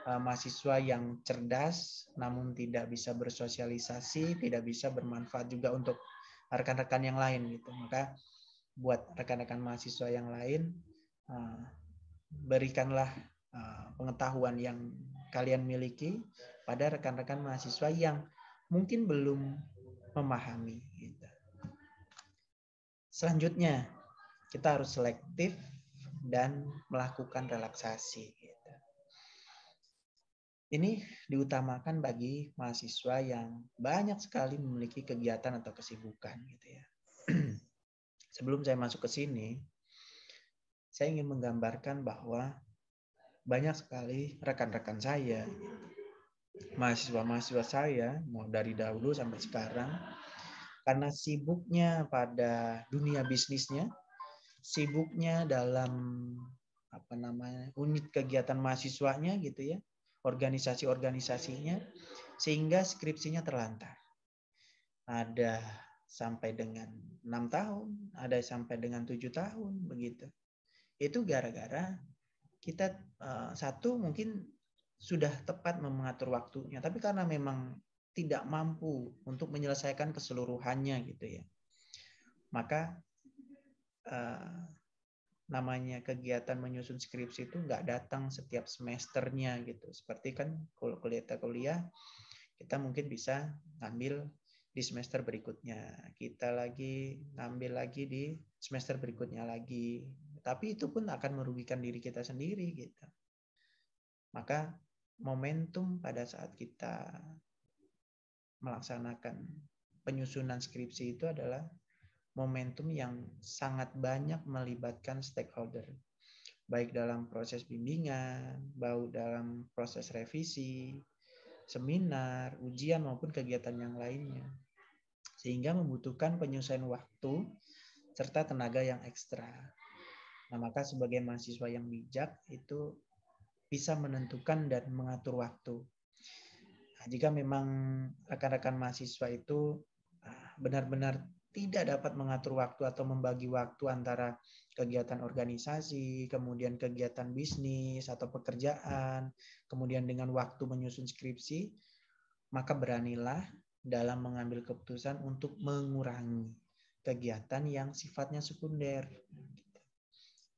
mahasiswa yang cerdas namun tidak bisa bersosialisasi, tidak bisa bermanfaat juga untuk rekan-rekan yang lain gitu. Maka buat rekan-rekan mahasiswa yang lain, berikanlah pengetahuan yang kalian miliki pada rekan-rekan mahasiswa yang mungkin belum memahami gitu. Selanjutnya, kita harus selektif dan melakukan relaksasi gitu. Ini diutamakan bagi mahasiswa yang banyak sekali memiliki kegiatan atau kesibukan gitu ya. Sebelum saya masuk ke sini, saya ingin menggambarkan bahwa banyak sekali rekan-rekan saya, mahasiswa-mahasiswa saya, mau dari dahulu sampai sekarang, karena sibuknya pada dunia bisnisnya, sibuknya dalam unit kegiatan mahasiswanya gitu ya, organisasi-organisasinya, sehingga skripsinya terlantar. Ada sampai dengan 6 tahun, ada sampai dengan 7 tahun begitu. Itu gara-gara kita satu mungkin sudah tepat mengatur waktunya, tapi karena memang tidak mampu untuk menyelesaikan keseluruhannya gitu ya. Maka namanya kegiatan menyusun skripsi itu nggak datang setiap semesternya gitu. Seperti kan kalau kuliah kita mungkin bisa ngambil di semester berikutnya, kita lagi ngambil lagi di semester berikutnya lagi. Tapi itu pun akan merugikan diri kita sendiri gitu. Maka momentum pada saat kita melaksanakan penyusunan skripsi itu adalah momentum yang sangat banyak melibatkan stakeholder, baik dalam proses bimbingan, baik dalam proses revisi, seminar, ujian maupun kegiatan yang lainnya, sehingga membutuhkan penyelesaian waktu serta tenaga yang ekstra. Nah, maka sebagai mahasiswa yang bijak itu bisa menentukan dan mengatur waktu. Nah, jika memang rekan-rekan mahasiswa itu benar-benar tidak dapat mengatur waktu atau membagi waktu antara kegiatan organisasi, kemudian kegiatan bisnis atau pekerjaan, kemudian dengan waktu menyusun skripsi, maka beranilah dalam mengambil keputusan untuk mengurangi kegiatan yang sifatnya sekunder.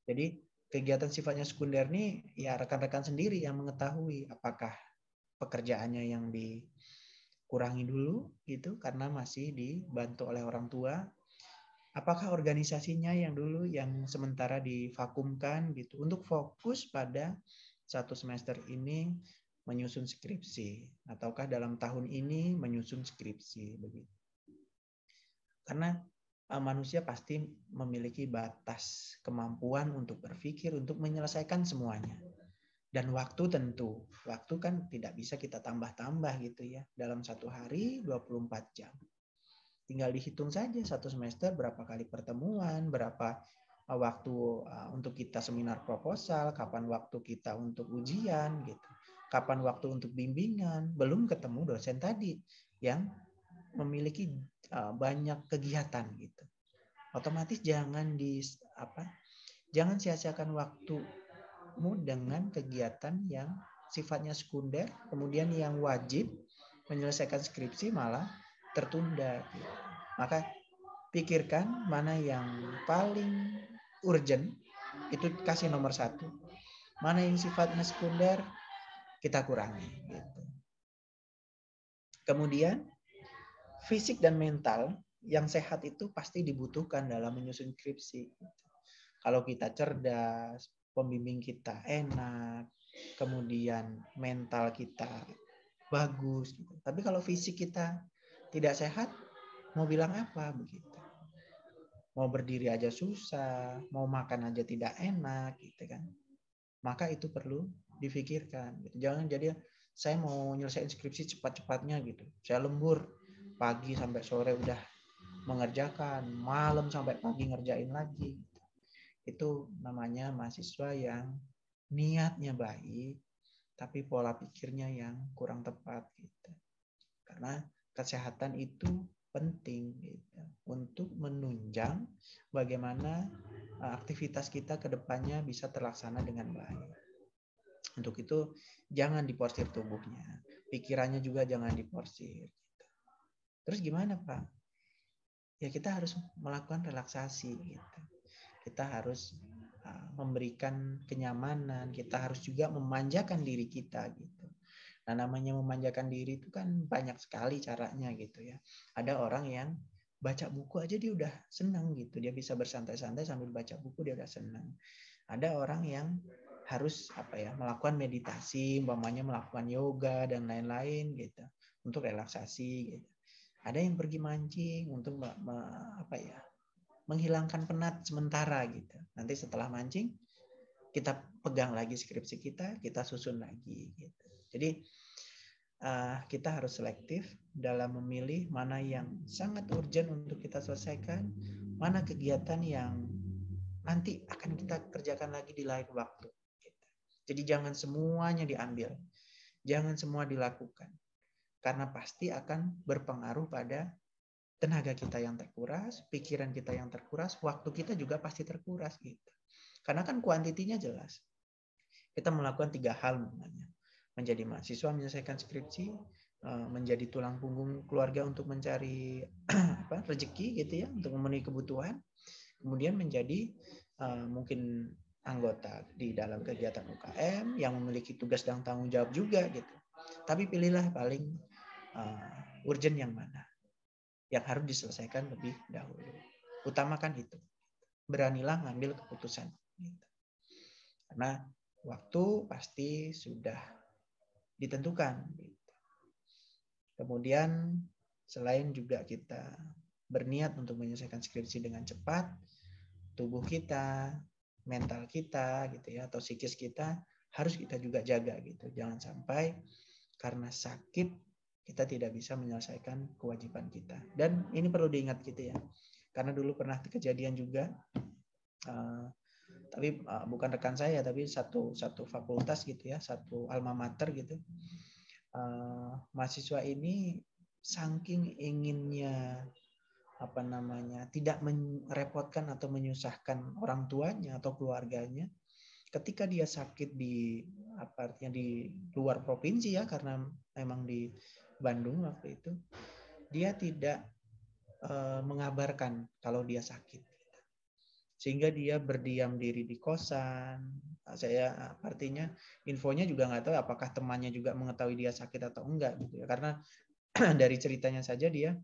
Jadi kegiatan sifatnya sekunder ini ya rekan-rekan sendiri yang mengetahui apakah pekerjaannya yang dikurangi dulu gitu karena masih dibantu oleh orang tua, apakah organisasinya yang dulu yang sementara divakumkan gitu untuk fokus pada satu semester ini menyusun skripsi ataukah dalam tahun ini menyusun skripsi begitu. Karena manusia pasti memiliki batas kemampuan untuk berpikir, untuk menyelesaikan semuanya. Dan waktu tentu, waktu kan tidak bisa kita tambah-tambah gitu ya. Dalam satu hari 24 jam. Tinggal dihitung saja satu semester berapa kali pertemuan, berapa waktu untuk kita seminar proposal, kapan waktu kita untuk ujian gitu. Kapan waktu untuk bimbingan, belum ketemu dosen tadi yang memiliki banyak kegiatan gitu. Otomatis jangan jangan sia-siakan waktumu dengan kegiatan yang sifatnya sekunder, kemudian yang wajib menyelesaikan skripsi malah tertunda. Gitu. Maka pikirkan mana yang paling urgent, itu kasih nomor 1. Mana yang sifatnya sekunder, kita kurangi. Gitu. Kemudian fisik dan mental yang sehat itu pasti dibutuhkan dalam menyusun skripsi. Kalau kita cerdas, pembimbing kita enak, kemudian mental kita bagus. Gitu. Tapi kalau fisik kita tidak sehat, mau bilang apa begitu? Mau berdiri aja susah, mau makan aja tidak enak, gitu kan? Maka itu perlu difikirkan. Gitu. Jangan jadi saya mau nyelesain skripsi cepat-cepatnya gitu. Saya lembur pagi sampai sore udah mengerjakan, malam sampai pagi ngerjain lagi. Itu namanya mahasiswa yang niatnya baik, tapi pola pikirnya yang kurang tepat gitu. Karena kesehatan itu penting gitu, untuk menunjang bagaimana aktivitas kita ke depannya bisa terlaksana dengan baik. Untuk itu jangan diporsir tubuhnya, pikirannya juga jangan diporsir. Gitu. Terus gimana Pak? Ya kita harus melakukan relaksasi gitu. Kita harus memberikan kenyamanan, kita harus juga memanjakan diri kita gitu. Nah, namanya memanjakan diri itu kan banyak sekali caranya gitu ya. Ada orang yang baca buku aja dia udah senang gitu. Dia bisa bersantai-santai sambil baca buku dia udah senang. Ada orang yang harus melakukan meditasi, umpamanya melakukan yoga dan lain-lain gitu untuk relaksasi gitu. Ada yang pergi mancing untuk menghilangkan penat sementara gitu. Nanti setelah mancing kita pegang lagi skripsi kita susun lagi gitu. Jadi kita harus selektif dalam memilih mana yang sangat urgent untuk kita selesaikan, mana kegiatan yang nanti akan kita kerjakan lagi di lain waktu. Gitu. Jadi jangan semuanya diambil, jangan semua dilakukan, karena pasti akan berpengaruh pada tenaga kita yang terkuras, pikiran kita yang terkuras, waktu kita juga pasti terkuras gitu. Karena kan kuantitinya jelas. Kita melakukan 3 hal namanya. Menjadi mahasiswa menyelesaikan skripsi, menjadi tulang punggung keluarga untuk mencari rezeki gitu ya, untuk memenuhi kebutuhan. Kemudian menjadi mungkin anggota di dalam kegiatan UKM yang memiliki tugas dan tanggung jawab juga gitu. Tapi pilihlah paling urgent yang mana. Yang harus diselesaikan lebih dahulu. Utamakan itu. Beranilah ngambil keputusan. Karena waktu pasti sudah ditentukan. Kemudian selain juga kita berniat untuk menyelesaikan skripsi dengan cepat, tubuh kita, mental kita gitu ya, atau psikis kita harus kita juga jaga gitu. Jangan sampai karena sakit kita tidak bisa menyelesaikan kewajiban kita. Dan ini perlu diingat gitu ya. Karena dulu pernah kejadian juga tapi bukan rekan saya, tapi satu fakultas gitu ya, satu alma mater gitu. Mahasiswa ini saking inginnya tidak merepotkan atau menyusahkan orang tuanya atau keluarganya, ketika dia sakit di luar provinsi ya, karena memang di Bandung waktu itu, dia tidak mengabarkan kalau dia sakit, sehingga dia berdiam diri di kosan. Artinya infonya juga nggak tahu apakah temannya juga mengetahui dia sakit atau enggak gitu ya, karena dari ceritanya saja dia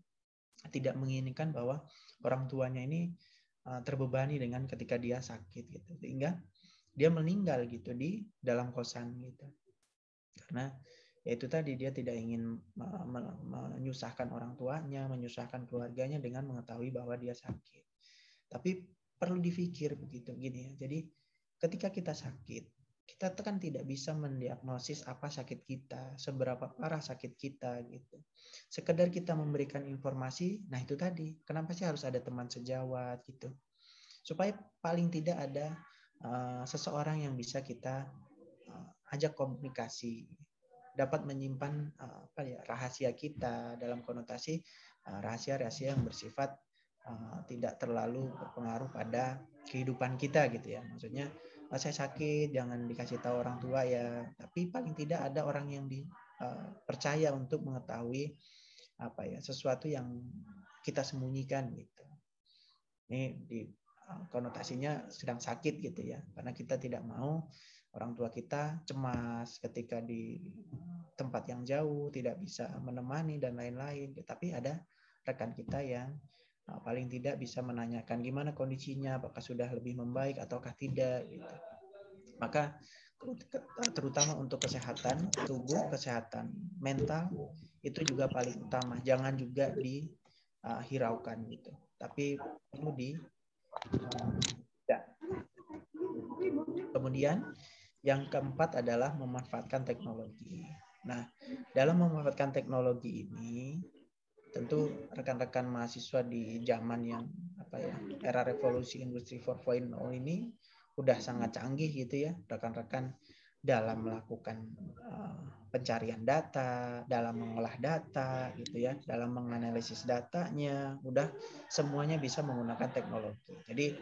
tidak menginginkan bahwa orang tuanya ini terbebani dengan ketika dia sakit gitu, sehingga dia meninggal gitu di dalam kosan gitu. Karena ya itu tadi, dia tidak ingin menyusahkan orang tuanya, menyusahkan keluarganya dengan mengetahui bahwa dia sakit. Tapi perlu dipikir begitu gini ya. Jadi ketika kita sakit, kita kan tidak bisa mendiagnosis apa sakit kita, seberapa parah sakit kita gitu. Sekedar kita memberikan informasi, nah itu tadi, kenapa sih harus ada teman sejawat gitu. Supaya paling tidak ada seseorang yang bisa kita ajak komunikasi, dapat menyimpan rahasia kita, dalam konotasi rahasia-rahasia yang bersifat tidak terlalu berpengaruh pada kehidupan kita gitu ya. Maksudnya saya sakit jangan dikasih tahu orang tua ya, tapi paling tidak ada orang yang dipercaya untuk mengetahui sesuatu yang kita sembunyikan gitu. Ini di konotasinya sedang sakit gitu ya, karena kita tidak mau orang tua kita cemas ketika di tempat yang jauh, tidak bisa menemani dan lain-lain. Tapi ada rekan kita yang paling tidak bisa menanyakan gimana kondisinya, apakah sudah lebih membaik ataukah tidak gitu. Maka terutama untuk kesehatan tubuh, kesehatan mental itu juga paling utama, jangan juga dihiraukan gitu, tapi perlu Kemudian yang keempat adalah memanfaatkan teknologi. Nah, dalam memanfaatkan teknologi ini, tentu rekan-rekan mahasiswa di zaman yang era revolusi industri 4.0 ini udah sangat canggih gitu ya, rekan-rekan dalam melakukan pencarian data, dalam mengolah data gitu ya, dalam menganalisis datanya, udah semuanya bisa menggunakan teknologi. Jadi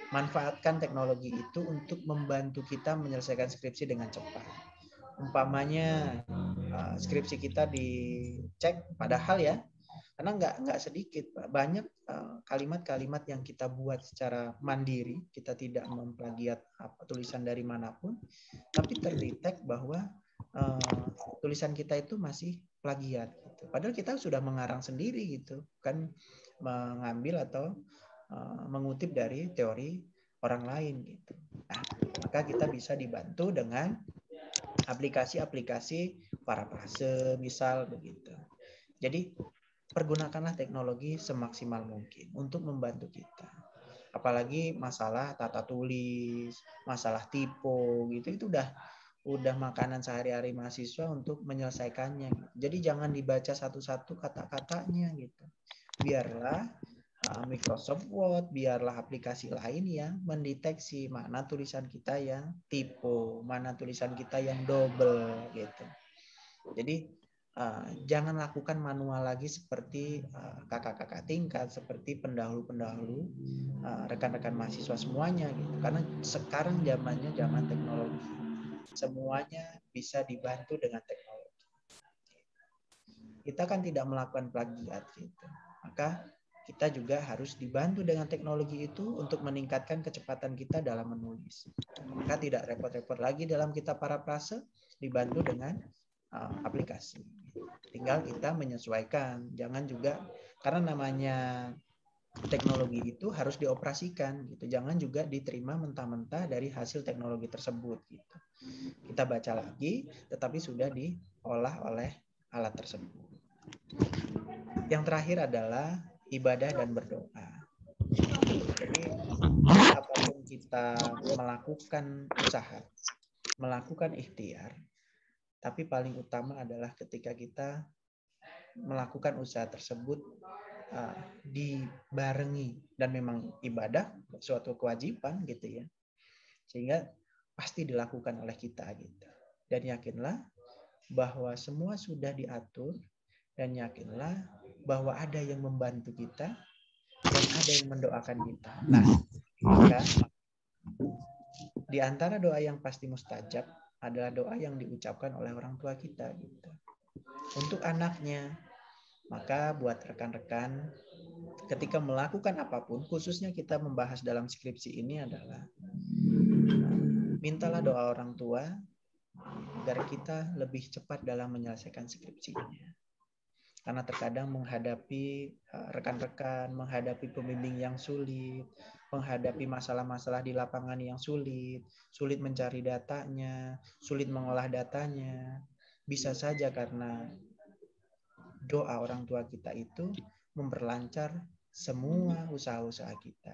manfaatkan teknologi itu untuk membantu kita menyelesaikan skripsi dengan cepat. Umpamanya skripsi kita dicek, padahal ya, karena nggak sedikit, banyak kalimat-kalimat yang kita buat secara mandiri, kita tidak memplagiat tulisan dari manapun, tapi terdetek bahwa tulisan kita itu masih plagiat gitu. Padahal kita sudah mengarang sendiri gitu, kan mengambil atau mengutip dari teori orang lain gitu. Nah, maka kita bisa dibantu dengan aplikasi-aplikasi parafrase misal begitu. Jadi pergunakanlah teknologi semaksimal mungkin untuk membantu kita. Apalagi masalah tata tulis, masalah typo gitu, itu udah makanan sehari-hari mahasiswa untuk menyelesaikannya. Jadi jangan dibaca satu-satu kata-katanya gitu. Biarlah Microsoft Word, biarlah aplikasi lain yang mendeteksi mana tulisan kita yang typo, mana tulisan kita yang double gitu. Jadi jangan lakukan manual lagi seperti kakak-kakak tingkat, seperti pendahulu-pendahulu rekan-rekan mahasiswa semuanya gitu. Karena sekarang zamannya zaman teknologi, semuanya bisa dibantu dengan teknologi. Kita kan tidak melakukan plagiat gitu, maka kita juga harus dibantu dengan teknologi itu untuk meningkatkan kecepatan kita dalam menulis. Maka tidak repot-repot lagi dalam kita parafrase, dibantu dengan aplikasi. Tinggal kita menyesuaikan. Jangan juga, karena namanya teknologi itu harus dioperasikan gitu. Jangan juga diterima mentah-mentah dari hasil teknologi tersebut gitu. Kita baca lagi, tetapi sudah diolah oleh alat tersebut. Yang terakhir adalah ibadah dan berdoa. Jadi apapun kita melakukan usaha, melakukan ikhtiar, tapi paling utama adalah ketika kita melakukan usaha tersebut dibarengi, dan memang ibadah suatu kewajiban gitu ya, Sehingga pasti dilakukan oleh kita gitu. Dan yakinlah bahwa semua sudah diatur, dan yakinlah bahwa ada yang membantu kita dan ada yang mendoakan kita. Nah, maka di antara doa yang pasti mustajab adalah doa yang diucapkan oleh orang tua kita gitu. Untuk anaknya, maka buat rekan-rekan ketika melakukan apapun, khususnya kita membahas dalam skripsi ini adalah mintalah doa orang tua agar kita lebih cepat dalam menyelesaikan skripsinya. Karena terkadang menghadapi rekan-rekan, menghadapi pembimbing yang sulit, menghadapi masalah-masalah di lapangan yang sulit, sulit mencari datanya, sulit mengolah datanya. Bisa saja karena doa orang tua kita itu memperlancar semua usaha-usaha kita.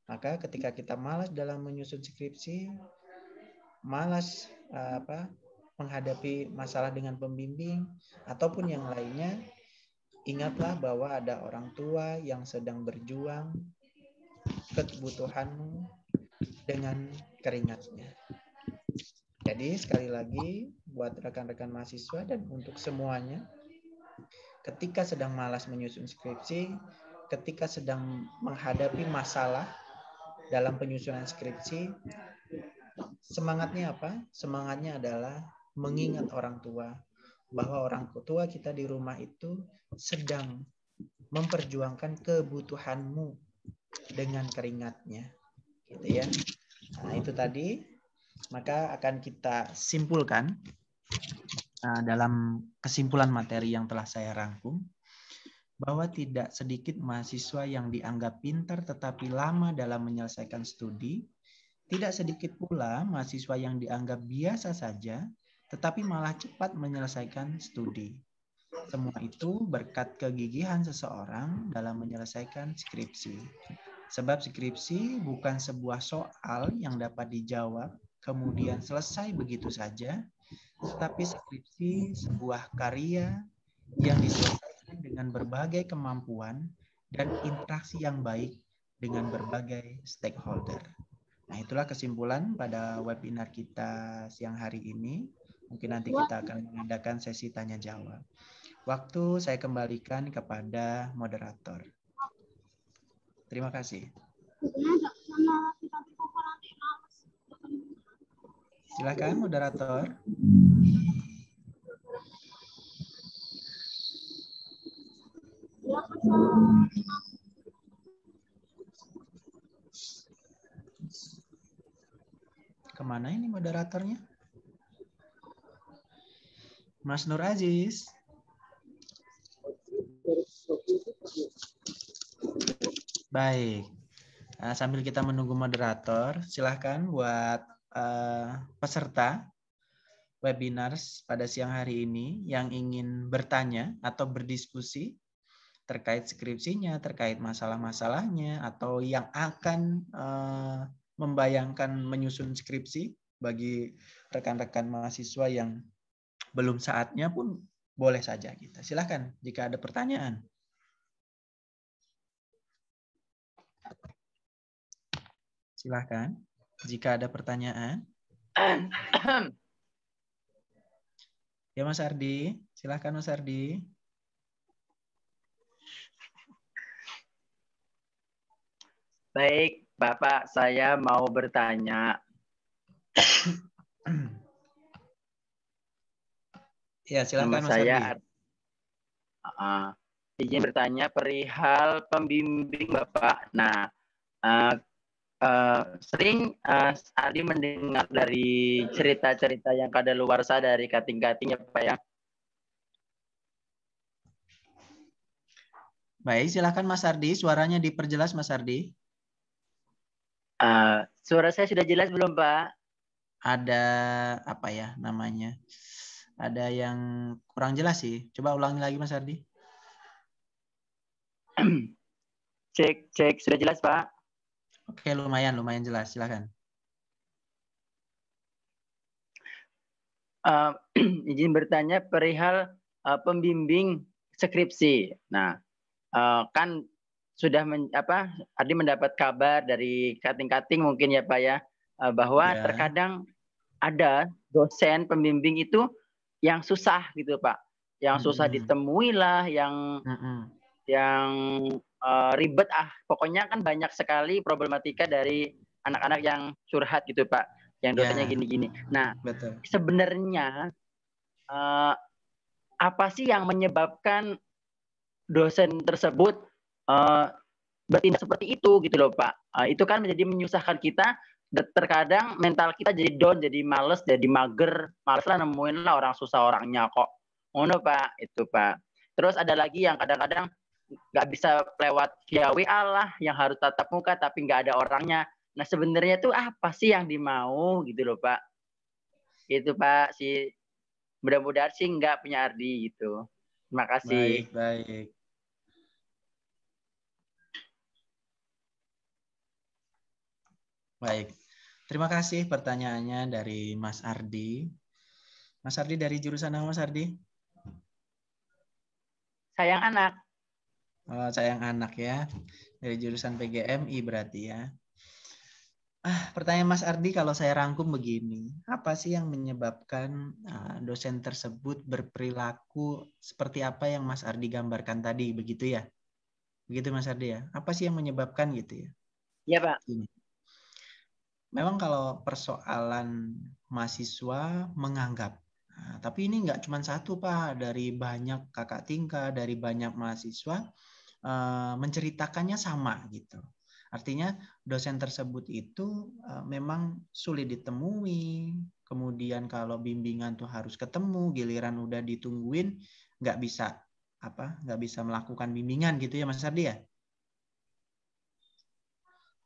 Maka ketika kita malas dalam menyusun skripsi, malas menghadapi masalah dengan pembimbing ataupun yang lainnya, ingatlah bahwa ada orang tua yang sedang berjuang kebutuhanmu dengan keringatnya. Jadi sekali lagi buat rekan-rekan mahasiswa dan untuk semuanya, ketika sedang malas menyusun skripsi, ketika sedang menghadapi masalah dalam penyusunan skripsi, semangatnya apa? Semangatnya adalah mengingat orang tua, bahwa orang tua kita di rumah itu sedang memperjuangkan kebutuhanmu dengan keringatnya, gitu ya. Nah, itu tadi, maka akan kita simpulkan dalam kesimpulan materi yang telah saya rangkum, bahwa tidak sedikit mahasiswa yang dianggap pintar tetapi lama dalam menyelesaikan studi, tidak sedikit pula mahasiswa yang dianggap biasa saja tetapi malah cepat menyelesaikan studi. Semua itu berkat kegigihan seseorang dalam menyelesaikan skripsi. Sebab skripsi bukan sebuah soal yang dapat dijawab kemudian selesai begitu saja, tetapi skripsi sebuah karya yang diselesaikan dengan berbagai kemampuan dan interaksi yang baik dengan berbagai stakeholder. Nah, itulah kesimpulan pada webinar kita siang hari ini. Mungkin nanti kita akan mengadakan sesi tanya jawab. Waktu saya kembalikan kepada moderator. Terima kasih. Silakan moderator. Kemana ini moderatornya? Mas Nur Aziz. Baik. Nah, sambil kita menunggu moderator, silahkan buat peserta webinar pada siang hari ini yang ingin bertanya atau berdiskusi terkait skripsinya, terkait masalah-masalahnya, atau yang akan membayangkan menyusun skripsi bagi rekan-rekan mahasiswa yang belum saatnya pun boleh saja kita. Silahkan jika ada pertanyaan. Silahkan jika ada pertanyaan. Ya Mas Ardi, silahkan Mas Ardi. Baik, Bapak, saya mau bertanya. Ya, silakan Mas saya Ardi. Izin bertanya perihal pembimbing Bapak. Nah, sering Ardi mendengar dari cerita-cerita yang kadaluarsa dari kating-kating ya Pak ya. Baik, silakan Mas Ardi. Suaranya diperjelas Mas Ardi. Suara saya sudah jelas belum Pak? Ada apa ya namanya? Ada yang kurang jelas sih. Coba ulangi lagi Mas Ardi. Cek, sudah jelas Pak? Oke, lumayan jelas. Silakan. Izin bertanya perihal pembimbing skripsi. Nah, kan sudah Ardi mendapat kabar dari kating-kating mungkin ya Pak ya, bahwa Ya. terkadang ada dosen pembimbing itu yang susah gitu Pak, yang susah ditemui lah, yang ribet pokoknya kan banyak sekali problematika dari anak-anak yang curhat gitu Pak, yang dosennya Ya. gini-gini. Nah, Betul. sebenarnya apa sih yang menyebabkan dosen tersebut bertindak seperti itu gitu loh Pak. Itu kan menjadi menyusahkan kita, terkadang mental kita jadi down, jadi males, jadi mager, males lah nemuin lah orang susah orangnya kok. Ngono Pak, itu Pak. Terus ada lagi yang kadang-kadang nggak bisa lewat via WA lah, yang harus tatap muka tapi nggak ada orangnya. Nah sebenarnya tuh apa sih yang dimau gitu loh Pak. Itu Pak sih, mudah-mudahan sih nggak punya Ardi gitu. Terima kasih. Baik. Baik. Terima kasih pertanyaannya dari Mas Ardi. Mas Ardi dari jurusan apa Mas Ardi? Sayang anak. Oh, sayang anak ya. Dari jurusan PGMI berarti ya. Pertanyaan Mas Ardi kalau saya rangkum begini. Apa sih yang menyebabkan dosen tersebut berperilaku seperti apa yang Mas Ardi gambarkan tadi, begitu ya? Begitu Mas Ardi ya? Apa sih yang menyebabkan gitu ya? Iya Pak. Ini. Memang kalau persoalan mahasiswa menganggap, tapi ini nggak cuma satu Pak, dari banyak kakak tingkat, dari banyak mahasiswa menceritakannya sama gitu. Artinya dosen tersebut itu memang sulit ditemui, kemudian kalau bimbingan tuh harus ketemu, giliran udah ditungguin nggak bisa melakukan bimbingan gitu ya Mas Ardi ya.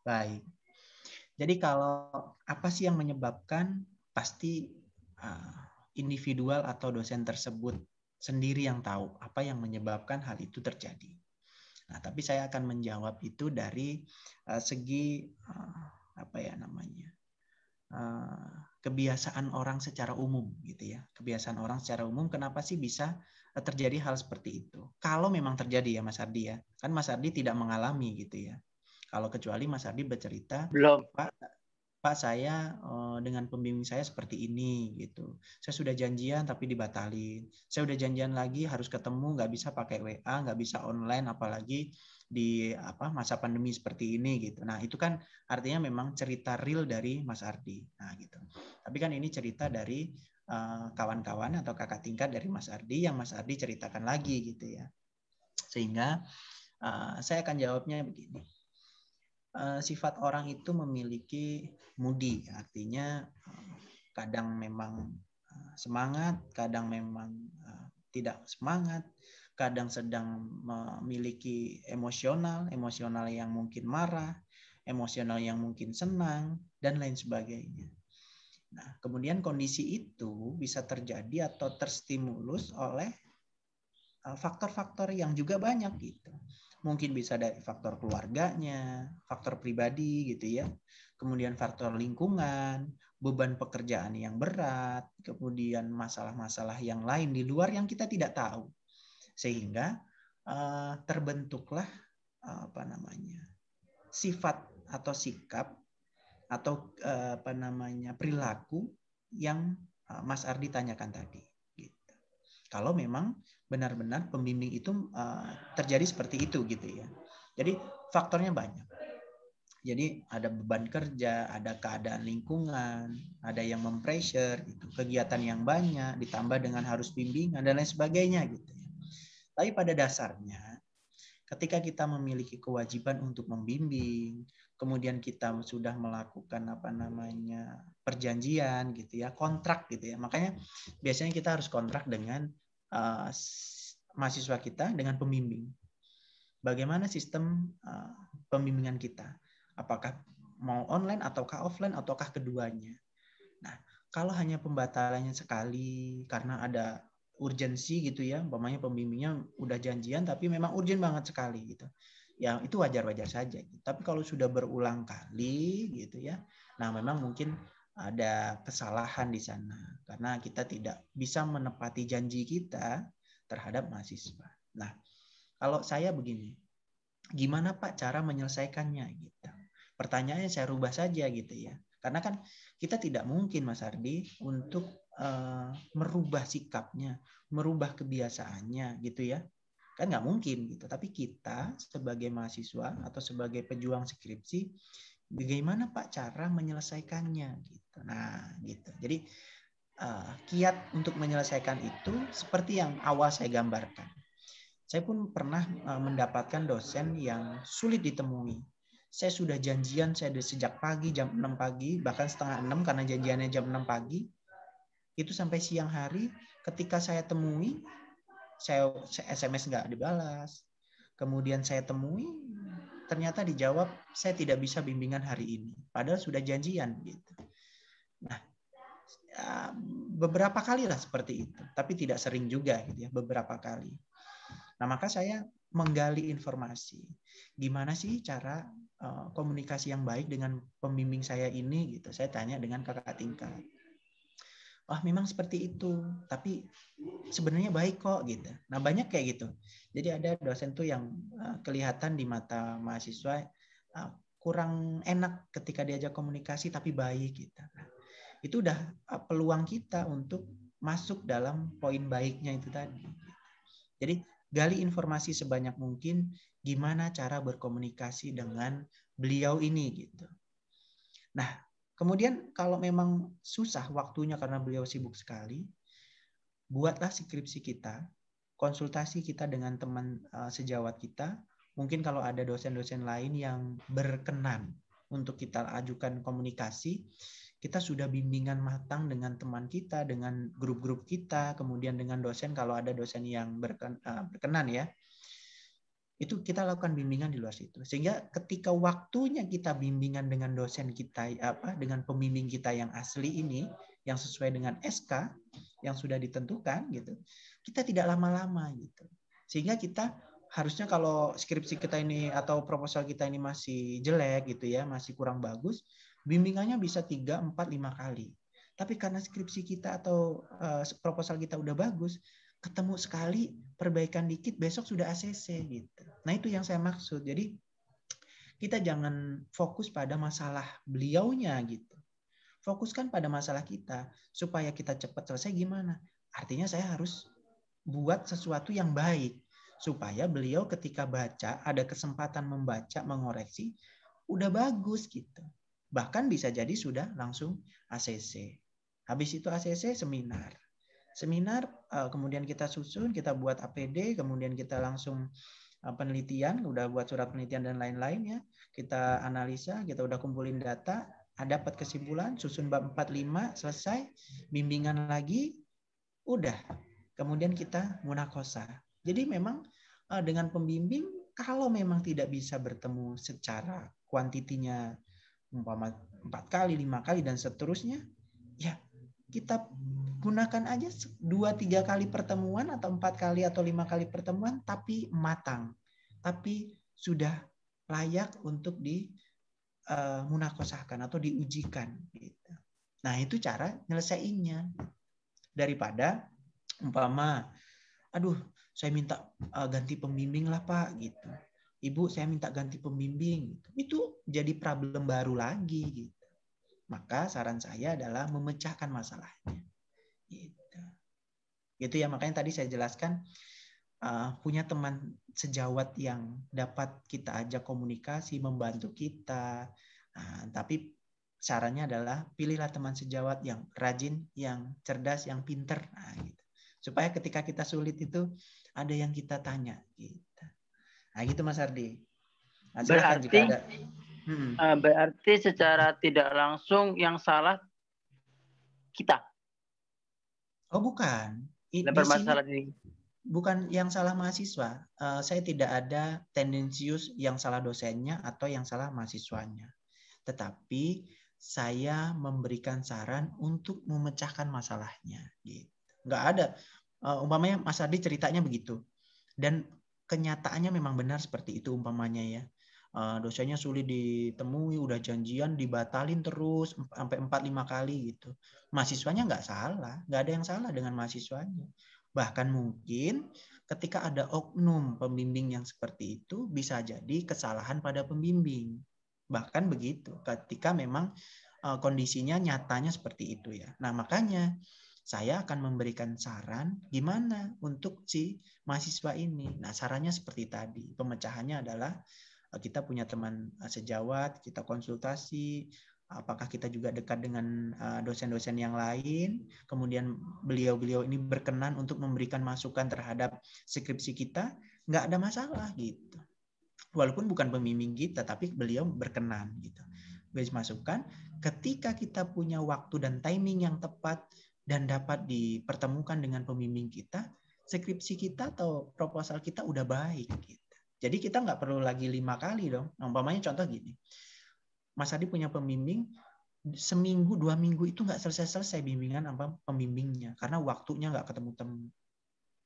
Baik. Jadi kalau apa sih yang menyebabkan, pasti individual atau dosen tersebut sendiri yang tahu apa yang menyebabkan hal itu terjadi. Nah, tapi saya akan menjawab itu dari segi kebiasaan orang secara umum gitu ya. Kebiasaan orang secara umum kenapa sih bisa terjadi hal seperti itu? Kalau memang terjadi ya Mas Ardi ya. Kan Mas Ardi tidak mengalami gitu ya. Kalau kecuali Mas Ardi bercerita, belum Pak saya dengan pembimbing saya seperti ini gitu. Saya sudah janjian tapi dibatalin. Saya udah janjian lagi harus ketemu, nggak bisa pakai WA, nggak bisa online, apalagi di masa pandemi seperti ini gitu. Nah itu kan artinya memang cerita real dari Mas Ardi. Nah gitu. Tapi kan ini cerita dari kawan-kawan atau kakak tingkat dari Mas Ardi yang Mas Ardi ceritakan lagi gitu ya. Sehingga saya akan jawabnya begini. Sifat orang itu memiliki moody, artinya kadang memang semangat, kadang memang tidak semangat, kadang sedang memiliki emosional yang mungkin marah, emosional yang mungkin senang, dan lain sebagainya. Nah, kemudian kondisi itu bisa terjadi atau terstimulus oleh faktor-faktor yang juga banyak gitu. Mungkin bisa dari faktor keluarganya, faktor pribadi gitu ya. Kemudian faktor lingkungan, beban pekerjaan yang berat, kemudian masalah-masalah yang lain di luar yang kita tidak tahu. Sehingga terbentuklah sifat atau sikap atau perilaku yang Mas Ardi tanyakan tadi. Gitu. Kalau memang benar-benar pembimbing itu terjadi seperti itu gitu ya. Jadi faktornya banyak. Jadi ada beban kerja, ada keadaan lingkungan, ada yang mempressure, gitu, kegiatan yang banyak, ditambah dengan harus bimbingan dan lain sebagainya gitu ya. Tapi pada dasarnya, ketika kita memiliki kewajiban untuk membimbing, kemudian kita sudah melakukan perjanjian gitu ya, kontrak gitu ya. Makanya biasanya kita harus kontrak dengan mahasiswa kita dengan pembimbing. Bagaimana sistem pembimbingan kita? Apakah mau online ataukah offline ataukah keduanya? Nah, kalau hanya pembatalannya sekali karena ada urgensi gitu ya, umpamanya pembimbingnya udah janjian tapi memang urgent banget sekali gitu. Ya itu wajar-wajar saja. Tapi kalau sudah berulang kali gitu ya, nah memang mungkin ada kesalahan di sana karena kita tidak bisa menepati janji kita terhadap mahasiswa. Nah, kalau saya begini, gimana Pak cara menyelesaikannya gitu. Pertanyaannya saya rubah saja gitu ya. Karena kan kita tidak mungkin Mas Ardi untuk merubah sikapnya, merubah kebiasaannya gitu ya. Kan nggak mungkin gitu. Tapi kita sebagai mahasiswa atau sebagai pejuang skripsi, bagaimana Pak cara menyelesaikannya gitu. Nah gitu. Jadi kiat untuk menyelesaikan itu seperti yang awal saya gambarkan. Saya pun pernah mendapatkan dosen yang sulit ditemui. Saya sudah janjian, saya sejak pagi jam 6 pagi, bahkan setengah 6 karena janjiannya jam 6 pagi. Itu sampai siang hari, ketika saya temui, saya SMS nggak dibalas. Kemudian saya temui, ternyata dijawab, saya tidak bisa bimbingan hari ini. Padahal sudah janjian. Gitu. Nah, beberapa kali lah seperti itu. Tapi tidak sering juga, gitu ya, beberapa kali. Nah, maka saya menggali informasi. Gimana sih cara komunikasi yang baik dengan pembimbing saya ini? Gitu. Saya tanya dengan kakak tingkat. Wah, memang seperti itu. Tapi sebenarnya baik kok. Gitu. Nah, banyak kayak gitu. Jadi ada dosen tuh yang kelihatan di mata mahasiswa kurang enak ketika diajak komunikasi, tapi baik. Gitu. Nah, itu udah peluang kita untuk masuk dalam poin baiknya itu tadi. Jadi gali informasi sebanyak mungkin gimana cara berkomunikasi dengan beliau ini gitu. Nah, kemudian kalau memang susah waktunya karena beliau sibuk sekali, buatlah skripsi kita, konsultasi kita dengan teman sejawat kita. Mungkin kalau ada dosen-dosen lain yang berkenan untuk kita ajukan komunikasi, kita sudah bimbingan matang dengan teman kita, dengan grup-grup kita, kemudian dengan dosen kalau ada dosen yang berkenan ya. Itu kita lakukan bimbingan di luar situ. Sehingga ketika waktunya kita bimbingan dengan dosen kita dengan pembimbing kita yang asli ini, yang sesuai dengan SK yang sudah ditentukan gitu. Kita tidak lama-lama gitu. Sehingga kita harusnya kalau skripsi kita ini atau proposal kita ini masih jelek gitu ya, masih kurang bagus, bimbingannya bisa 3, 4, 5 kali. Tapi karena skripsi kita atau proposal kita udah bagus, ketemu sekali, perbaikan dikit, besok sudah ACC gitu. Nah itu yang saya maksud. Jadi kita jangan fokus pada masalah beliaunya gitu. Fokuskan pada masalah kita. Supaya kita cepat selesai gimana? Artinya saya harus buat sesuatu yang baik. Supaya beliau ketika baca, ada kesempatan membaca, mengoreksi, udah bagus gitu. Bahkan bisa jadi sudah langsung ACC. Habis itu ACC seminar. Seminar kemudian kita susun, kita buat APD, kemudian kita langsung penelitian, udah buat surat penelitian dan lain-lain ya. Kita analisa, kita udah kumpulin data, dapat kesimpulan, susun bab 45, selesai, bimbingan lagi, udah. Kemudian kita munakosah. Jadi memang dengan pembimbing, kalau memang tidak bisa bertemu secara kuantitinya umpama 4 kali, 5 kali, dan seterusnya, ya kita gunakan aja 2-3 kali pertemuan atau 4 kali atau 5 kali pertemuan, tapi matang. Tapi sudah layak untuk dimunakosahkan atau diujikan. Gitu. Nah itu cara nyelesainnya. Daripada umpama, aduh saya minta ganti pembimbing lah Pak. Gitu. Ibu saya minta ganti pembimbing. Itu jadi problem baru lagi. Gitu. Maka saran saya adalah memecahkan masalahnya. Gitu. Gitu ya, makanya tadi saya jelaskan punya teman sejawat yang dapat kita ajak komunikasi, membantu kita. Tapi sarannya adalah pilihlah teman sejawat yang rajin, yang cerdas, yang pinter. Gitu. Supaya ketika kita sulit itu ada yang kita tanya. Gitu. Nah gitu Mas Ardi. Nah, berarti secara tidak langsung yang salah kita. Oh bukan. Lempar masalah ini. Bukan yang salah mahasiswa. Saya tidak ada tendensius yang salah dosennya atau yang salah mahasiswanya. Tetapi saya memberikan saran untuk memecahkan masalahnya. Gitu. Nggak ada. Umpamanya Mas Ardi ceritanya begitu. Dan kenyataannya memang benar seperti itu umpamanya ya. Dosennya sulit ditemui, udah janjian dibatalin terus sampai 4-5 kali gitu. Mahasiswanya nggak salah, nggak ada yang salah dengan mahasiswanya. Bahkan mungkin ketika ada oknum pembimbing yang seperti itu, bisa jadi kesalahan pada pembimbing. Bahkan begitu, ketika memang kondisinya nyatanya seperti itu ya. Nah, makanya saya akan memberikan saran gimana untuk si mahasiswa ini. Nah, sarannya seperti tadi. Pemecahannya adalah kita punya teman sejawat, kita konsultasi, apakah kita juga dekat dengan dosen-dosen yang lain, kemudian beliau-beliau ini berkenan untuk memberikan masukan terhadap skripsi kita, nggak ada masalah gitu. Walaupun bukan pembimbing kita, tapi beliau berkenan gitu. Beri masukan, ketika kita punya waktu dan timing yang tepat dan dapat dipertemukan dengan pembimbing kita, skripsi kita atau proposal kita udah baik gitu. Jadi kita nggak perlu lagi 5 kali dong. Umpamanya contoh gini, Mas Adi punya pembimbing, seminggu 2 minggu itu nggak selesai bimbingan apa pembimbingnya karena waktunya nggak ketemu-temu.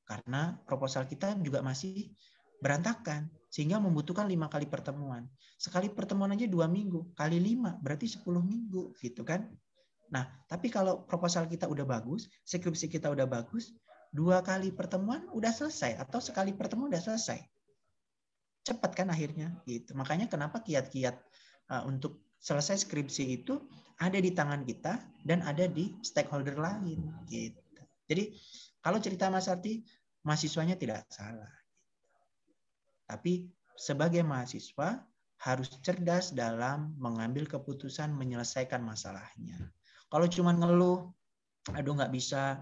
Karena proposal kita juga masih berantakan sehingga membutuhkan 5 kali pertemuan. Sekali pertemuan aja 2 minggu, kali 5 berarti 10 minggu gitu kan. Nah, tapi kalau proposal kita udah bagus, skripsi kita udah bagus, 2 kali pertemuan udah selesai atau sekali pertemuan udah selesai. Cepat kan akhirnya gitu. Makanya kenapa kiat-kiat untuk selesai skripsi itu ada di tangan kita dan ada di stakeholder lain gitu. Jadi kalau cerita Mas Arti, mahasiswanya tidak salah. Tapi sebagai mahasiswa harus cerdas dalam mengambil keputusan menyelesaikan masalahnya. Kalau cuma ngeluh, aduh nggak bisa,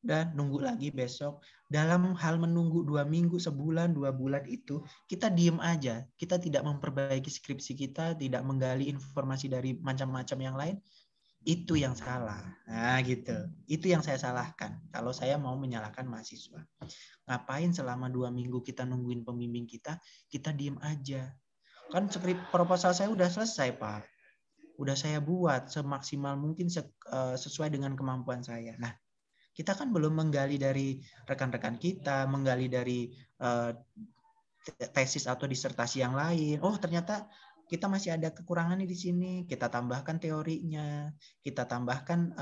dan nunggu lagi besok. Dalam hal menunggu 2 minggu, sebulan, 2 bulan itu, kita diem aja. Kita tidak memperbaiki skripsi kita, tidak menggali informasi dari macam-macam yang lain. Itu yang salah. Nah gitu. Itu yang saya salahkan. Kalau saya mau menyalahkan mahasiswa. Ngapain selama 2 minggu kita nungguin pembimbing kita diem aja. Kan skrip proposal saya udah selesai, Pak. Udah saya buat semaksimal mungkin sesuai dengan kemampuan saya. Nah, kita kan belum menggali dari rekan-rekan kita, menggali dari tesis atau disertasi yang lain. Oh, ternyata kita masih ada kekurangan di sini. Kita tambahkan teorinya, kita tambahkan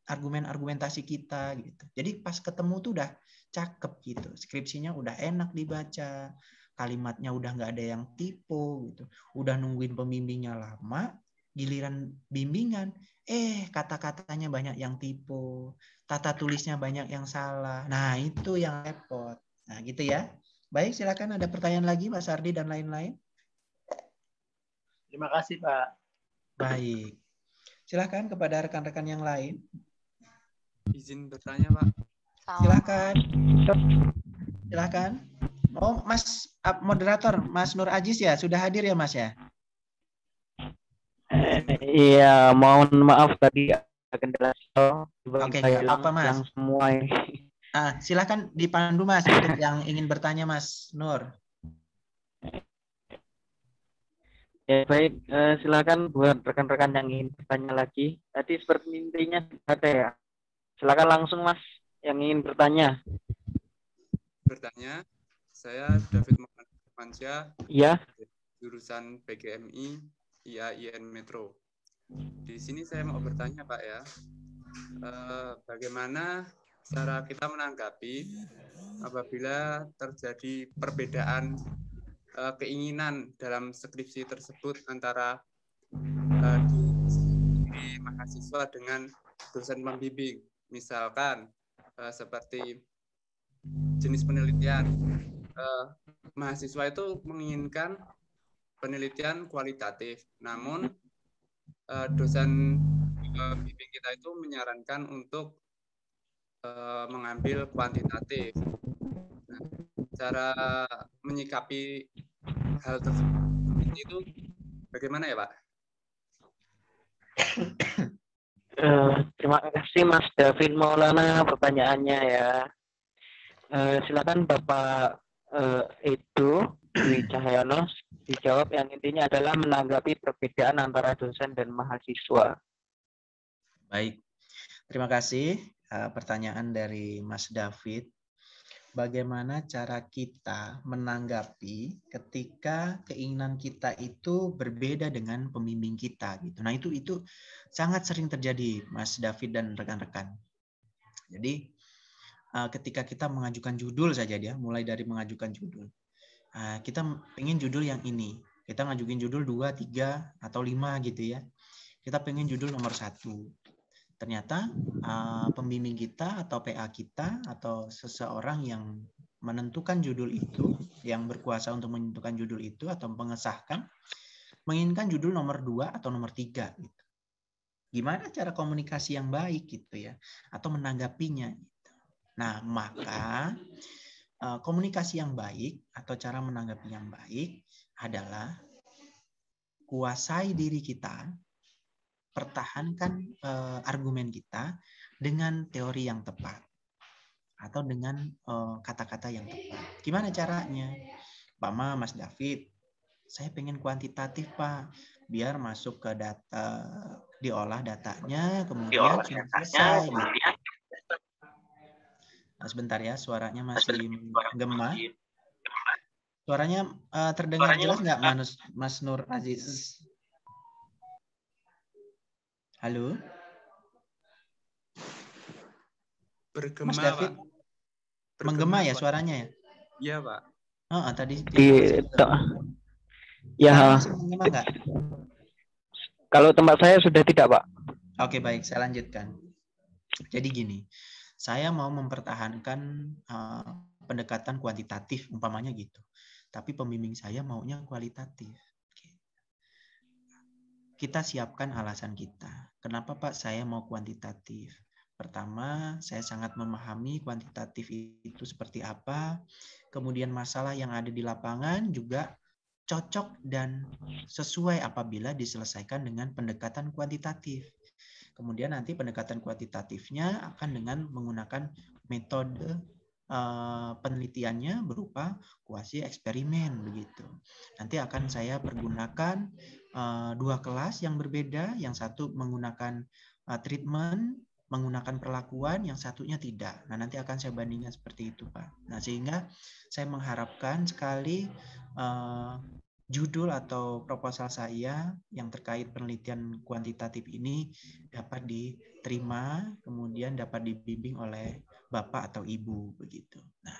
argumentasi kita gitu. Jadi pas ketemu tuh udah cakep gitu. Skripsinya udah enak dibaca, kalimatnya udah nggak ada yang tipu gitu. Udah nungguin pembimbingnya lama, giliran bimbingan, kata-katanya banyak yang tipu, tata tulisnya banyak yang salah. Nah, itu yang repot. Nah, gitu ya. Baik, silakan ada pertanyaan lagi Mas Ardi dan lain-lain. Terima kasih, Pak. Baik. Silakan kepada rekan-rekan yang lain. Izin bertanya, Pak. Silakan. Silakan. Oh, Mas moderator, Mas Nur Aziz ya, sudah hadir ya, Mas ya? Iya, mohon maaf tadi ada kendala. Oke, nggak apa-apa, Mas. Yang semua ini. Silakan dipandu, Mas, untuk yang ingin bertanya, Mas Nur. Ya baik, silakan buat rekan-rekan yang ingin bertanya lagi. Tadi seperti intinya ada ya. Silakan langsung, Mas, yang ingin bertanya. Bertanya, saya David Mansyah, Iya. jurusan PGMI IAIN Metro. Di sini saya mau bertanya, Pak ya, bagaimana cara kita menanggapi apabila terjadi perbedaan keinginan dalam skripsi tersebut antara di mahasiswa dengan dosen pembimbing, misalkan seperti jenis penelitian, mahasiswa itu menginginkan penelitian kualitatif, namun dosen bimbing kita itu menyarankan untuk mengambil kuantitatif. Nah, cara menyikapi hal tersebut itu bagaimana ya, Pak? Terima kasih Mas David Maulana pertanyaannya ya. Silakan Bapak Edo Dwi Cahyono dijawab. Yang intinya adalah menanggapi perbedaan antara dosen dan mahasiswa. Baik, terima kasih pertanyaan dari Mas David. Bagaimana cara kita menanggapi ketika keinginan kita itu berbeda dengan pembimbing kita gitu. Nah, itu sangat sering terjadi Mas David dan rekan-rekan. Jadi ketika kita mengajukan judul saja dia, mulai dari mengajukan judul. Kita pengen judul yang ini. Kita ngajukin judul 2, 3, atau 5 gitu ya. Kita pengen judul nomor 1. Ternyata pembimbing kita atau PA kita atau seseorang yang menentukan judul itu, yang berkuasa untuk menentukan judul itu atau mengesahkan, menginginkan judul nomor 2 atau nomor 3 gitu. Gimana cara komunikasi yang baik gitu ya, atau menanggapinya gitu. Nah, maka komunikasi yang baik atau cara menanggapi yang baik adalah kuasai diri kita, pertahankan argumen kita dengan teori yang tepat atau dengan kata-kata yang tepat. Gimana caranya? Pak Mas David, saya pengen kuantitatif Pak, biar masuk ke data, diolah datanya, kemudian sudah selesai. Nah, sebentar ya, suaranya masih gema. Suaranya terdengar jelas nggak Mas Nur Aziz? Halo? Bergema, Mas David? Pak. Menggema ya Pak. suaranya ya? Iya, Pak. Tadi ya, masih menggema nggak? kalau tempat saya sudah tidak, Pak. Oke, baik, saya lanjutkan. Jadi gini, saya mau mempertahankan pendekatan kuantitatif, umpamanya gitu. Tapi pembimbing saya maunya kualitatif. Kita siapkan alasan kita. Kenapa Pak saya mau kuantitatif? Pertama, saya sangat memahami kuantitatif itu seperti apa. Kemudian masalah yang ada di lapangan juga cocok dan sesuai apabila diselesaikan dengan pendekatan kuantitatif. Kemudian nanti pendekatan kuantitatifnya akan dengan menggunakan metode penelitiannya berupa kuasi eksperimen begitu. Nanti akan saya pergunakan 2 kelas yang berbeda, yang satu menggunakan treatment, menggunakan perlakuan, yang satunya tidak. Nah, nanti akan saya bandingkan seperti itu, Pak. Nah, sehingga saya mengharapkan sekali judul atau proposal saya yang terkait penelitian kuantitatif ini dapat diterima, kemudian dapat dibimbing oleh Bapak atau Ibu begitu. Nah,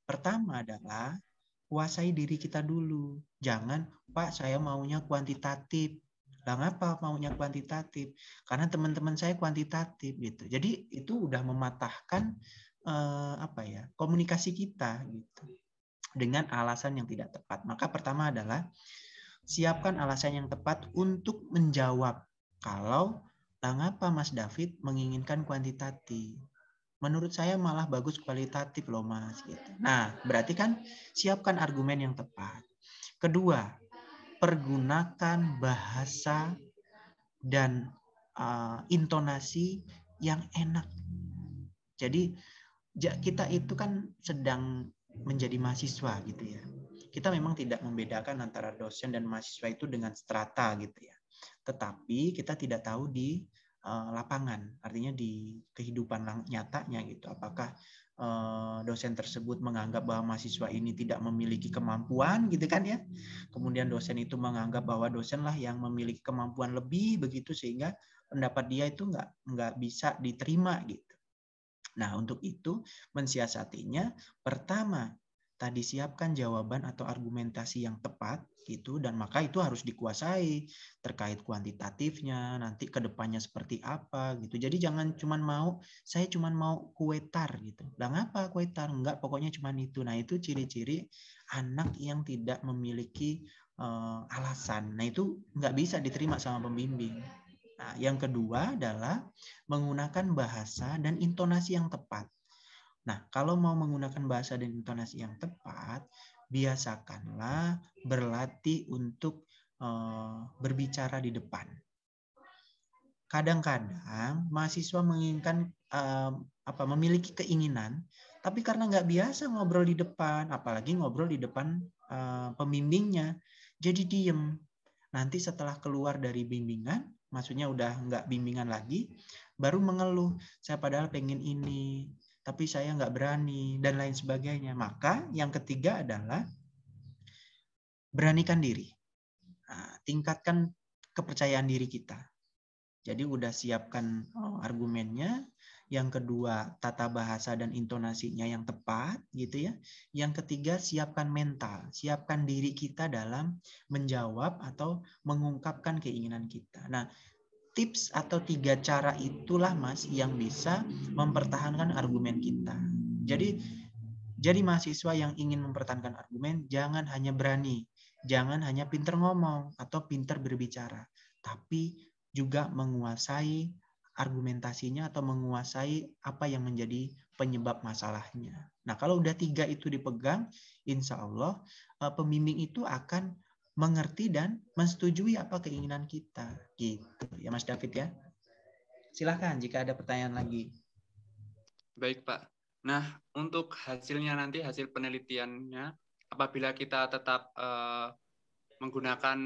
pertama adalah kuasai diri kita dulu. Jangan, Pak, saya maunya kuantitatif. Lah ngapa maunya kuantitatif? Karena teman-teman saya kuantitatif gitu. Jadi itu udah mematahkan komunikasi kita gitu. Dengan alasan yang tidak tepat. Maka pertama adalah siapkan alasan yang tepat untuk menjawab. Kalau lah ngapa Mas David menginginkan kuantitatif? Menurut saya malah bagus kualitatif loh Mas. Gitu. Nah, berarti kan siapkan argumen yang tepat. Kedua, pergunakan bahasa dan intonasi yang enak. Jadi kita itu kan sedang menjadi mahasiswa gitu ya. Kita memang tidak membedakan antara dosen dan mahasiswa itu dengan strata gitu ya. Tetapi kita tidak tahu di lapangan, artinya di kehidupan nyatanya gitu. Apakah dosen tersebut menganggap bahwa mahasiswa ini tidak memiliki kemampuan gitu kan ya. Kemudian dosen itu menganggap bahwa dosen lah yang memiliki kemampuan lebih begitu sehingga pendapat dia itu nggak bisa diterima gitu. Nah, untuk itu mensiasatinya pertama tadi siapkan jawaban atau argumentasi yang tepat gitu, dan maka itu harus dikuasai terkait kuantitatifnya, nanti ke depannya seperti apa gitu. Jadi jangan saya cuman mau kuetar gitu. Lah ngapa kuetar? Enggak, pokoknya cuman itu. Nah, itu ciri-ciri anak yang tidak memiliki alasan. Nah, itu nggak bisa diterima sama pembimbing. Nah, yang kedua adalah menggunakan bahasa dan intonasi yang tepat. Nah, kalau mau menggunakan bahasa dan intonasi yang tepat, biasakanlah berlatih untuk berbicara di depan. Kadang-kadang mahasiswa menginginkan memiliki keinginan, tapi karena nggak biasa ngobrol di depan, apalagi ngobrol di depan pembimbingnya, jadi diem. Nanti setelah keluar dari bimbingan, maksudnya udah nggak bimbingan lagi, baru mengeluh, saya padahal pengen ini, tapi saya nggak berani, dan lain sebagainya. Maka yang ketiga adalah beranikan diri. Nah, tingkatkan kepercayaan diri kita. Jadi udah siapkan argumennya, Yang kedua, tata bahasa dan intonasinya yang tepat, gitu ya. Yang ketiga, siapkan mental, siapkan diri kita dalam menjawab atau mengungkapkan keinginan kita. Nah, tips atau 3 cara itulah Mas yang bisa mempertahankan argumen kita. Jadi mahasiswa yang ingin mempertahankan argumen, jangan hanya berani, jangan hanya pinter ngomong atau pinter berbicara, tapi juga menguasai argumentasinya atau menguasai apa yang menjadi penyebab masalahnya. Nah, kalau udah 3 itu dipegang, insya Allah pembimbing itu akan mengerti dan menyetujui apa keinginan kita. Gitu ya Mas David ya. Silahkan jika ada pertanyaan lagi. Baik, Pak. Nah, untuk hasilnya nanti, hasil penelitiannya, apabila kita tetap menggunakan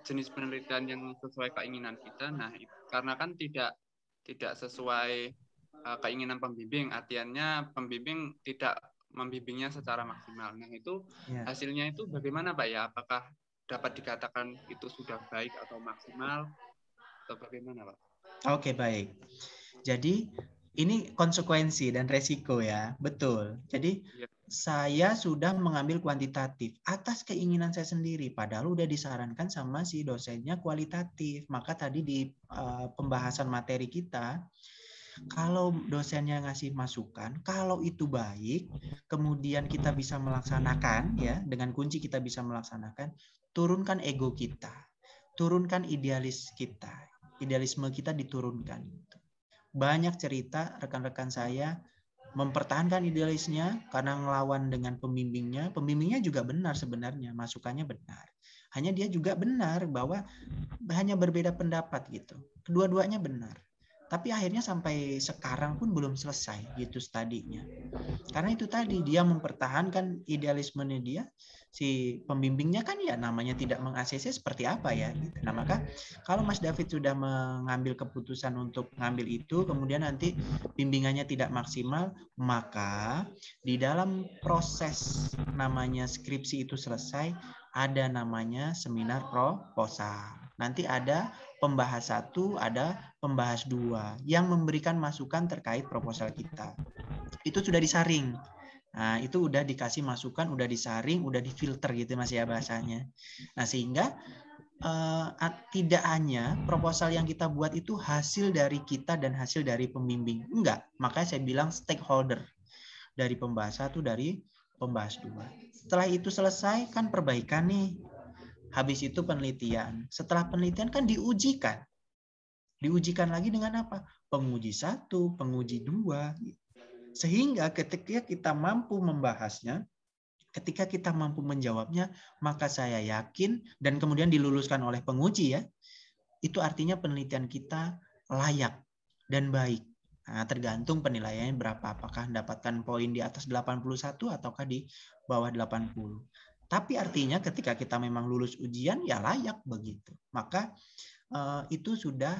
jenis penelitian yang sesuai keinginan kita, nah karena kan tidak sesuai keinginan pembimbing, artinya pembimbing tidak membimbingnya secara maksimal. Nah, itu hasilnya itu bagaimana, Pak ya? Apakah dapat dikatakan itu sudah baik atau maksimal atau bagaimana, Pak? Oke, baik. Jadi ini konsekuensi dan resiko ya, betul. Jadi saya sudah mengambil kuantitatif atas keinginan saya sendiri, padahal udah disarankan sama si dosennya kualitatif. Maka tadi di pembahasan materi kita, kalau dosennya ngasih masukan, kalau itu baik, kemudian kita bisa melaksanakan ya, dengan kunci kita bisa melaksanakan, turunkan ego kita, turunkan idealisme kita diturunkan. Banyak cerita rekan-rekan saya mempertahankan idealisnya karena ngelawan dengan pembimbingnya. Pembimbingnya juga benar sebenarnya, masukannya benar. Hanya dia juga benar bahwa hanya berbeda pendapat gitu. Kedua-duanya benar. Tapi akhirnya sampai sekarang pun belum selesai gitu studinya. Karena itu tadi dia mempertahankan idealismenya dia, si pembimbingnya kan ya namanya tidak meng-ACC seperti apa ya gitu. Nah, maka kalau Mas David sudah mengambil keputusan untuk ngambil itu, kemudian nanti bimbingannya tidak maksimal, maka di dalam proses namanya skripsi itu selesai, ada namanya seminar proposal. Nanti ada pembahas 1, ada pembahas 2 yang memberikan masukan terkait proposal kita. Itu sudah disaring. Nah, itu udah dikasih masukan, udah disaring, udah difilter gitu Mas ya bahasanya. Nah, sehingga tidak hanya proposal yang kita buat itu hasil dari kita dan hasil dari pembimbing. Enggak. Makanya saya bilang stakeholder. Dari pembahas 1, dari pembahas 2. Setelah itu selesai kan perbaikan nih. Habis itu penelitian. Setelah penelitian kan diujikan. Diujikan lagi dengan apa? Penguji 1, penguji 2. Sehingga ketika kita mampu membahasnya, ketika kita mampu menjawabnya, maka saya yakin, dan kemudian diluluskan oleh penguji ya, itu artinya penelitian kita layak dan baik. Nah, tergantung penilaiannya berapa. Apakah mendapatkan poin di atas 81 ataukah di bawah 80. Tapi artinya ketika kita memang lulus ujian, ya layak begitu. Maka itu sudah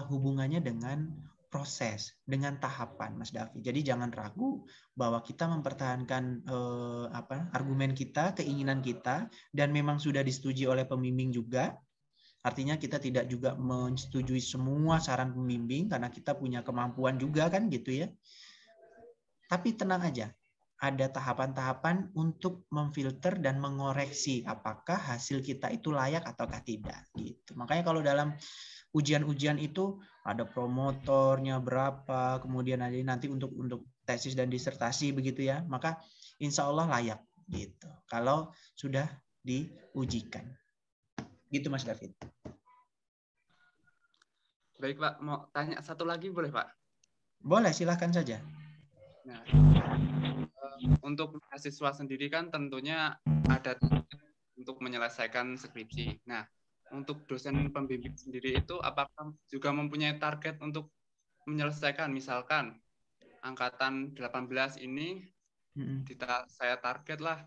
hubungannya dengan proses, dengan tahapan, Mas Davi. Jadi jangan ragu bahwa kita mempertahankan argumen kita, keinginan kita, dan memang sudah disetujui oleh pembimbing juga. Artinya kita tidak juga menyetujui semua saran pembimbing karena kita punya kemampuan juga kan gitu ya. Tapi tenang aja, ada tahapan-tahapan untuk memfilter dan mengoreksi apakah hasil kita itu layak ataukah tidak gitu. Makanya kalau dalam ujian-ujian itu ada promotornya berapa, kemudian ada nanti untuk tesis dan disertasi begitu ya, maka insya Allah layak gitu kalau sudah diujikan. Gitu Mas David. Baik Pak, mau tanya satu lagi boleh Pak? Boleh, silahkan saja. Nah, untuk mahasiswa sendiri kan tentunya ada untuk menyelesaikan skripsi. Nah, untuk dosen pembimbing sendiri itu apakah juga mempunyai target untuk menyelesaikan, misalkan angkatan 18 ini saya target lah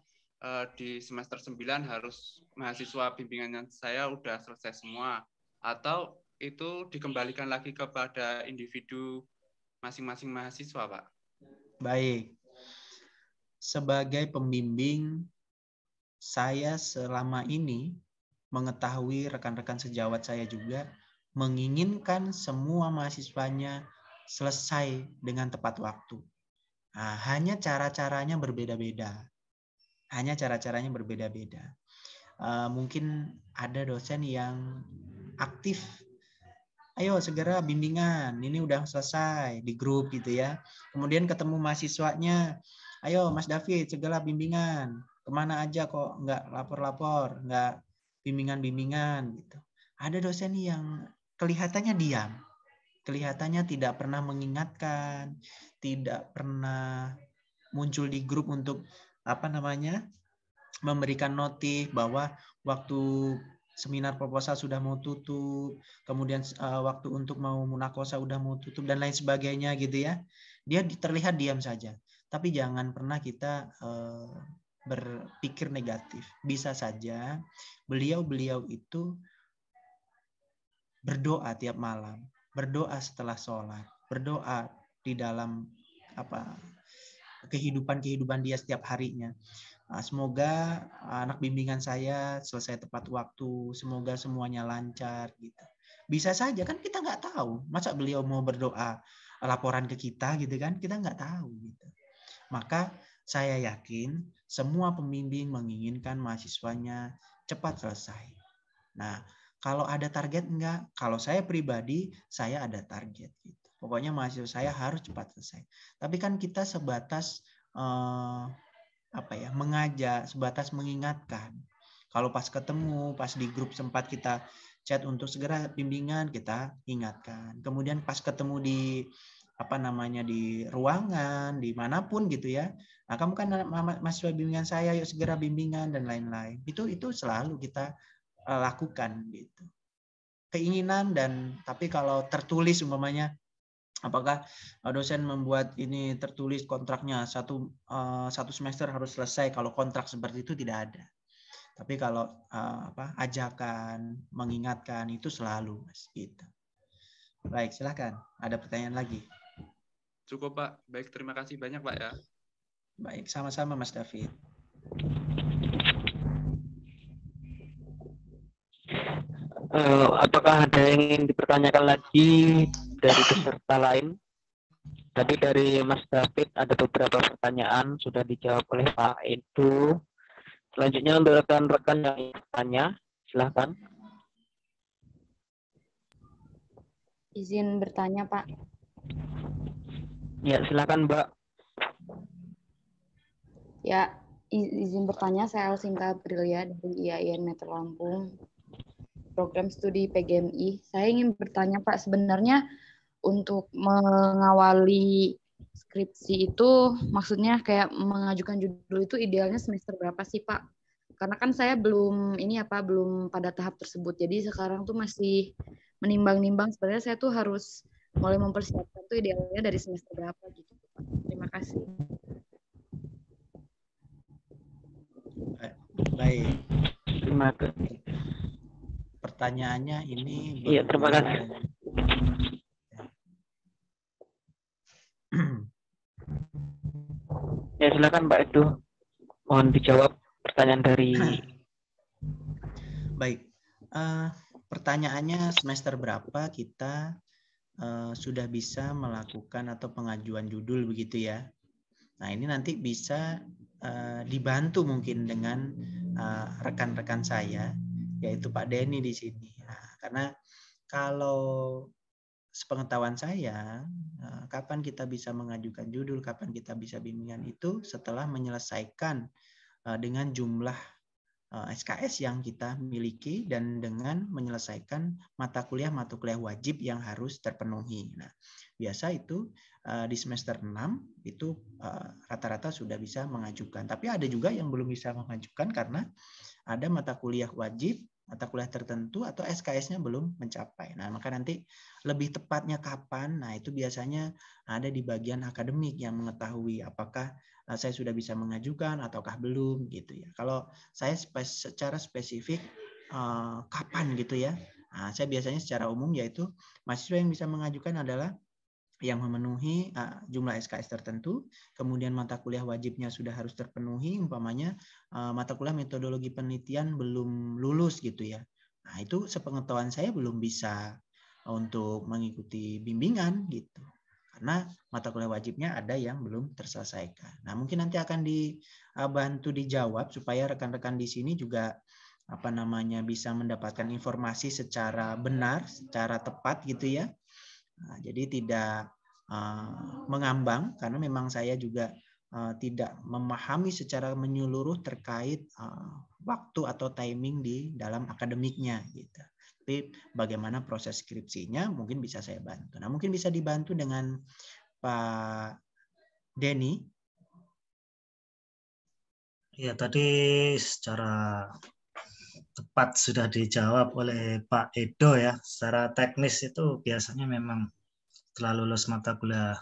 di semester 9 harus mahasiswa bimbingannya saya udah selesai semua, atau itu dikembalikan lagi kepada individu masing-masing mahasiswa, Pak? Baik. Sebagai pembimbing, saya selama ini mengetahui rekan-rekan sejawat saya juga menginginkan semua mahasiswanya selesai dengan tepat waktu. Nah, hanya cara-caranya berbeda-beda. Mungkin ada dosen yang aktif. Ayo segera bimbingan, ini udah selesai di grup gitu ya. Kemudian ketemu mahasiswanya, ayo Mas David segera bimbingan. Kemana aja kok nggak lapor-lapor, nggak bimbingan-bimbingan gitu. Ada dosen yang kelihatannya diam, kelihatannya tidak pernah mengingatkan, tidak pernah muncul di grup untuk memberikan notif bahwa waktu seminar proposal sudah mau tutup, kemudian waktu untuk mau munakosa udah mau tutup dan lain sebagainya gitu ya. Dia terlihat diam saja. Tapi jangan pernah kita berpikir negatif. Bisa saja beliau itu berdoa tiap malam, berdoa setelah sholat, berdoa di dalam kehidupan dia setiap harinya. Semoga anak bimbingan saya selesai tepat waktu, semoga semuanya lancar gitu. Bisa saja kan kita nggak tahu, masa beliau mau berdoa laporan ke kita gitu kan, kita nggak tahu gitu. Maka saya yakin semua pembimbing menginginkan mahasiswanya cepat selesai. Nah, kalau ada target enggak? Kalau saya pribadi, saya ada target gitu. Pokoknya mahasiswa saya harus cepat selesai. Tapi kan kita sebatas mengajak, sebatas mengingatkan. Kalau pas ketemu, pas di grup sempat kita chat untuk segera bimbingan, kita ingatkan. Kemudian pas ketemu di di ruangan, dimanapun gitu ya. Nah, kamu kan mahasiswa bimbingan saya, yuk segera bimbingan dan lain-lain. Itu selalu kita lakukan gitu. Keinginan tapi kalau tertulis umpamanya, apakah dosen membuat ini tertulis kontraknya satu semester harus selesai, kalau kontrak seperti itu tidak ada. Tapi kalau ajakan, mengingatkan itu selalu Mas gitu. Baik, silakan. Ada pertanyaan lagi? Cukup Pak. Baik, terima kasih banyak Pak ya. Baik, sama-sama Mas David. Apakah ada yang ingin dipertanyakan lagi dari peserta lain? Tadi dari Mas David ada beberapa pertanyaan sudah dijawab oleh Pak Edo. Selanjutnya untuk rekan-rekan yang ingin bertanya, silahkan. Izin bertanya Pak. Ya, silakan Mbak. Ya, izin bertanya, saya Elsinta Aprilia dari IAIN Metro Lampung, program studi PGMI. Saya ingin bertanya Pak, sebenarnya untuk mengawali skripsi itu maksudnya kayak mengajukan judul itu idealnya semester berapa sih Pak? Karena kan saya belum pada tahap tersebut. Jadi sekarang tuh masih menimbang-nimbang sebenarnya saya tuh harus mulai mempersiapkan tuh idealnya dari semester berapa gitu Pak. Terima kasih. Baik. Terima kasih. Pertanyaannya ini. Iya, terima kasih. Ya, silakan Pak Edo. Mohon dijawab pertanyaan dari. Baik. Pertanyaannya semester berapa kita sudah bisa melakukan atau pengajuan judul begitu ya. Nah, ini nanti bisa dibantu mungkin dengan rekan-rekan saya, yaitu Pak Denny di sini. Nah, karena kalau sepengetahuan saya, kapan kita bisa mengajukan judul, kapan kita bisa bimbingan itu setelah menyelesaikan dengan jumlah SKS yang kita miliki dan dengan menyelesaikan mata kuliah wajib yang harus terpenuhi. Nah, biasa itu di semester 6 itu rata-rata sudah bisa mengajukan. Tapi ada juga yang belum bisa mengajukan karena ada mata kuliah wajib, mata kuliah tertentu atau SKS-nya belum mencapai. Nah, maka nanti lebih tepatnya kapan? Nah, itu biasanya ada di bagian akademik yang mengetahui apakah saya sudah bisa mengajukan ataukah belum gitu ya. Kalau saya secara spesifik kapan gitu ya. Nah, saya biasanya secara umum yaitu mahasiswa yang bisa mengajukan adalah yang memenuhi jumlah SKS tertentu, kemudian mata kuliah wajibnya sudah harus terpenuhi, umpamanya mata kuliah metodologi penelitian belum lulus gitu ya. Nah, itu sepengetahuan saya belum bisa untuk mengikuti bimbingan gitu. karena mata kuliah wajibnya ada yang belum terselesaikan. Nah, mungkin nanti akan dibantu dijawab supaya rekan-rekan di sini juga bisa mendapatkan informasi secara benar, secara tepat gitu ya. Nah, jadi tidak mengambang karena memang saya juga tidak memahami secara menyeluruh terkait waktu atau timing di dalam akademiknya gitu. Tapi bagaimana proses skripsinya mungkin bisa saya bantu. Nah, mungkin bisa dibantu dengan Pak Denny. Ya, tadi secara tepat sudah dijawab oleh Pak Edo ya. Secara teknis itu biasanya memang setelah lulus mata kuliah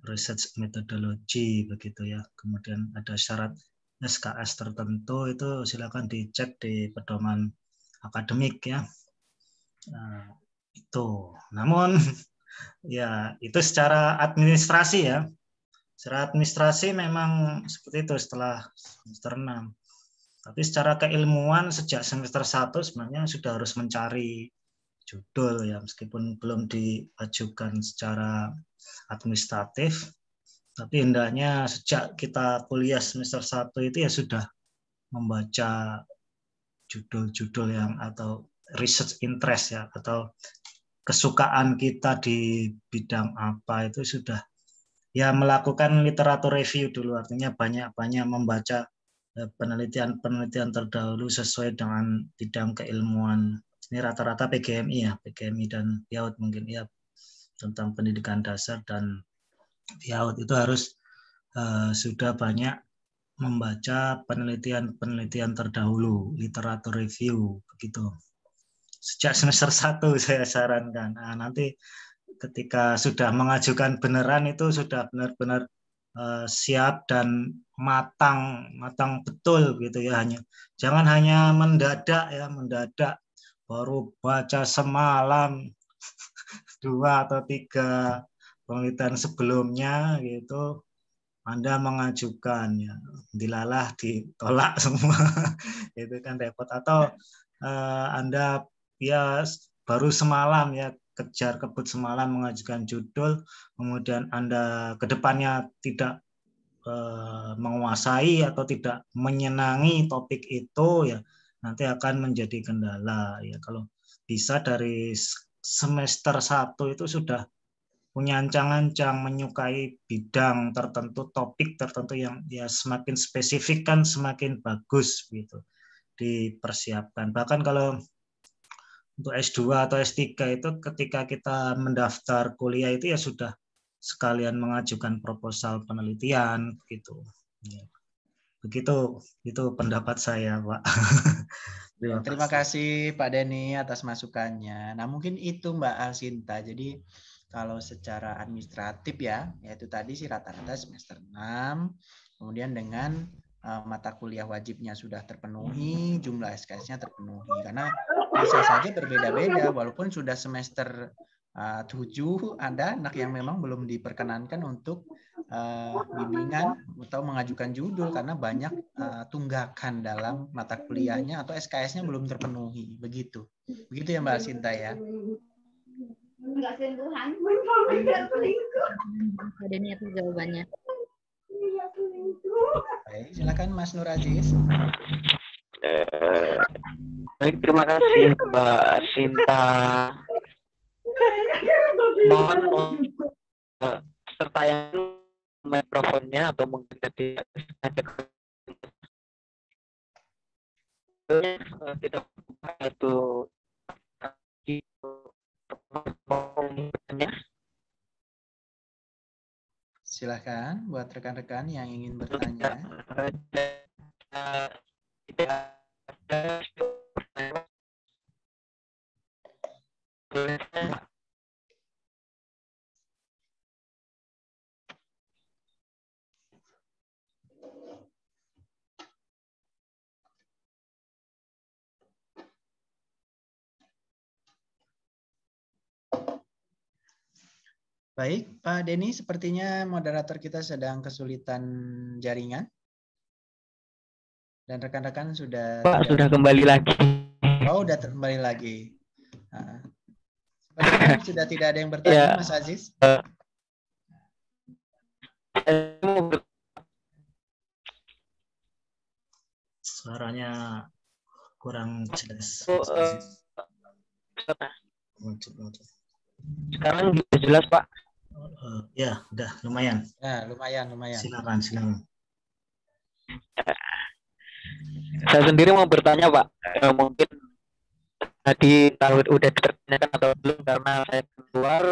research methodology begitu ya. Kemudian ada syarat SKS tertentu, itu silakan dicek di pedoman akademik ya. Nah, itu. Namun ya itu secara administrasi ya. Secara administrasi memang seperti itu setelah semester 6. Tapi secara keilmuan sejak semester 1 sebenarnya sudah harus mencari judul ya, meskipun belum diajukan secara administratif, tapi hendaknya sejak kita kuliah semester 1 itu ya sudah membaca judul-judul yang atau research interest ya, atau kesukaan kita di bidang apa itu sudah ya melakukan literatur review dulu, artinya banyak-banyak membaca penelitian-penelitian terdahulu sesuai dengan bidang keilmuan. Ini rata-rata PGMI ya, PGMI dan PIAUD mungkin ya, tentang pendidikan dasar dan PIAUD itu harus sudah banyak membaca penelitian-penelitian terdahulu, literatur review begitu. Sejak semester 1 saya sarankan. Nah, nanti ketika sudah mengajukan beneran itu sudah benar-benar siap dan matang betul gitu ya. Jangan hanya mendadak baru baca semalam 2 atau 3 penelitian sebelumnya gitu Anda mengajukan ya, dilalah ditolak semua itu kan repot. Atau Anda ya baru semalam ya kejar kebut semalam mengajukan judul, kemudian Anda kedepannya tidak menguasai atau tidak menyenangi topik itu ya, nanti akan menjadi kendala ya. Kalau bisa dari semester 1 itu sudah punya ancang-ancang menyukai bidang tertentu, topik tertentu yang ya semakin spesifik kan semakin bagus gitu dipersiapkan. Bahkan kalau untuk S2 atau S3 itu ketika kita mendaftar kuliah itu ya sudah sekalian mengajukan proposal penelitian gitu. Ya. Begitu itu pendapat saya, Pak. Terima kasih Pak Denny atas masukannya. Nah, mungkin itu Mbak Alsinta. Jadi kalau secara administratif ya, yaitu tadi sih rata-rata semester 6, kemudian dengan mata kuliah wajibnya sudah terpenuhi, jumlah SKS-nya terpenuhi. Karena bisa saja berbeda-beda, walaupun sudah semester 7, ada anak yang memang belum diperkenankan untuk bimbingan atau mengajukan judul karena banyak tunggakan dalam mata kuliahnya atau SKS-nya belum terpenuhi. Begitu ya Mbak Sinta ya. Enggak sentuhan. Ada niat jawabannya. Baik, silakan Mas Nur Aziz. Baik, terima kasih Mbak Sinta. Mohon serta yang mikrofonnya atau mungkin tadi ada tidak itu Silakan buat rekan-rekan yang ingin bertanya. Baik, Pak Denny, sepertinya moderator kita sedang kesulitan jaringan. Dan rekan-rekan sudah... Pak, sudah kembali lagi. Oh, sudah kembali lagi. Sepertinya sudah tidak ada yang bertanya, ya, Mas Aziz. Suaranya kurang jelas. Sekarang sudah jelas, Pak? Ya, udah lumayan. Ya, lumayan. Silakan. Saya sendiri mau bertanya, Pak. Mungkin tadi udah dipertanyakan atau belum karena saya keluar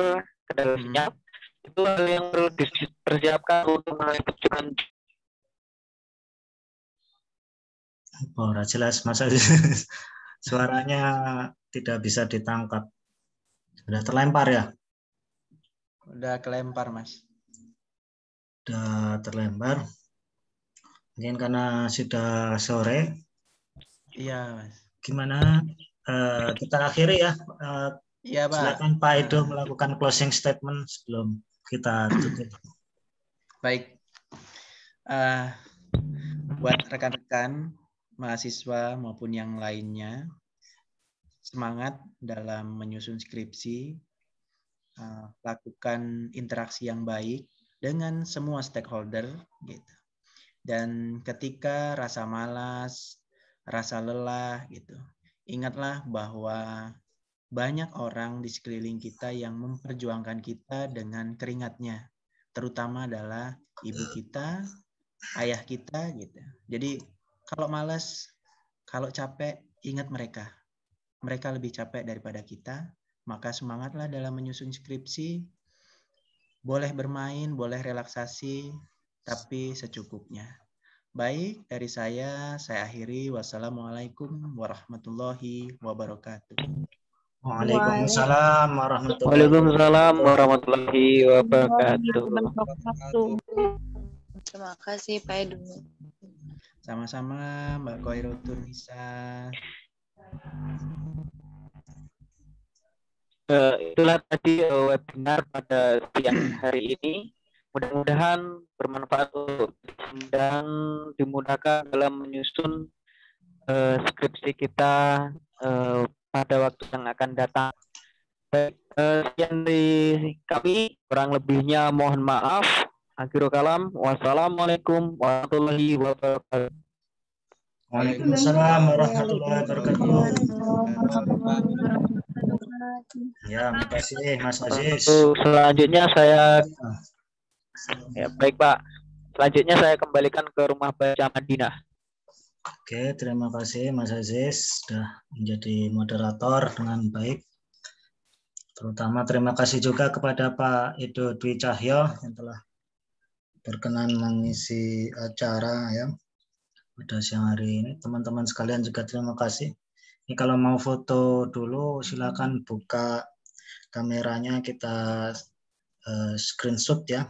ke dalam sinyal. Itu hal yang perlu dipersiapkan untuk menentukan. Ora jelas, Mas. Suaranya tidak bisa ditangkap. Sudah terlempar ya? Udah kelempar, Mas. Sudah terlempar. Mungkin karena sudah sore. Iya, Mas. Gimana? Kita akhiri ya. Iya, Pak. Silakan Pak Edo melakukan closing statement sebelum kita tutup. Baik. Buat rekan-rekan mahasiswa maupun yang lainnya, semangat dalam menyusun skripsi, lakukan interaksi yang baik dengan semua stakeholder, gitu. Dan ketika rasa malas, rasa lelah, gitu, ingatlah bahwa banyak orang di sekeliling kita yang memperjuangkan kita dengan keringatnya, terutama adalah ibu kita, ayah kita, gitu. Jadi kalau malas, kalau capek, ingat mereka. Mereka lebih capek daripada kita, maka semangatlah dalam menyusun skripsi. Boleh bermain, boleh relaksasi, tapi secukupnya. Baik, dari saya akhiri. Wassalamualaikum warahmatullahi wabarakatuh. Waalaikumsalam warahmatullahi wabarakatuh. Terima kasih Pak Edo. Sama-sama Mbak Khairutul Nisa. Itulah tadi webinar pada siang hari ini. Mudah-mudahan bermanfaat untuk dan dimudahkan dalam menyusun skripsi kita pada waktu yang akan datang. Sekian dari kami, kurang lebihnya mohon maaf. Akhirul kalam, wassalamualaikum warahmatullahi wabarakatuh. Waalaikumsalam warahmatullahi wabarakatuh. Ya, makasih Mas Aziz. Selanjutnya saya baik Pak. Selanjutnya saya kembalikan ke rumah baca Madinah. Oke, terima kasih Mas Aziz sudah menjadi moderator dengan baik. Terutama terima kasih juga kepada Pak Edo Dwi Cahyo yang telah berkenan mengisi acara ya pada siang hari ini. Teman-teman sekalian juga terima kasih. Ini kalau mau foto dulu silakan buka kameranya, kita screenshot ya.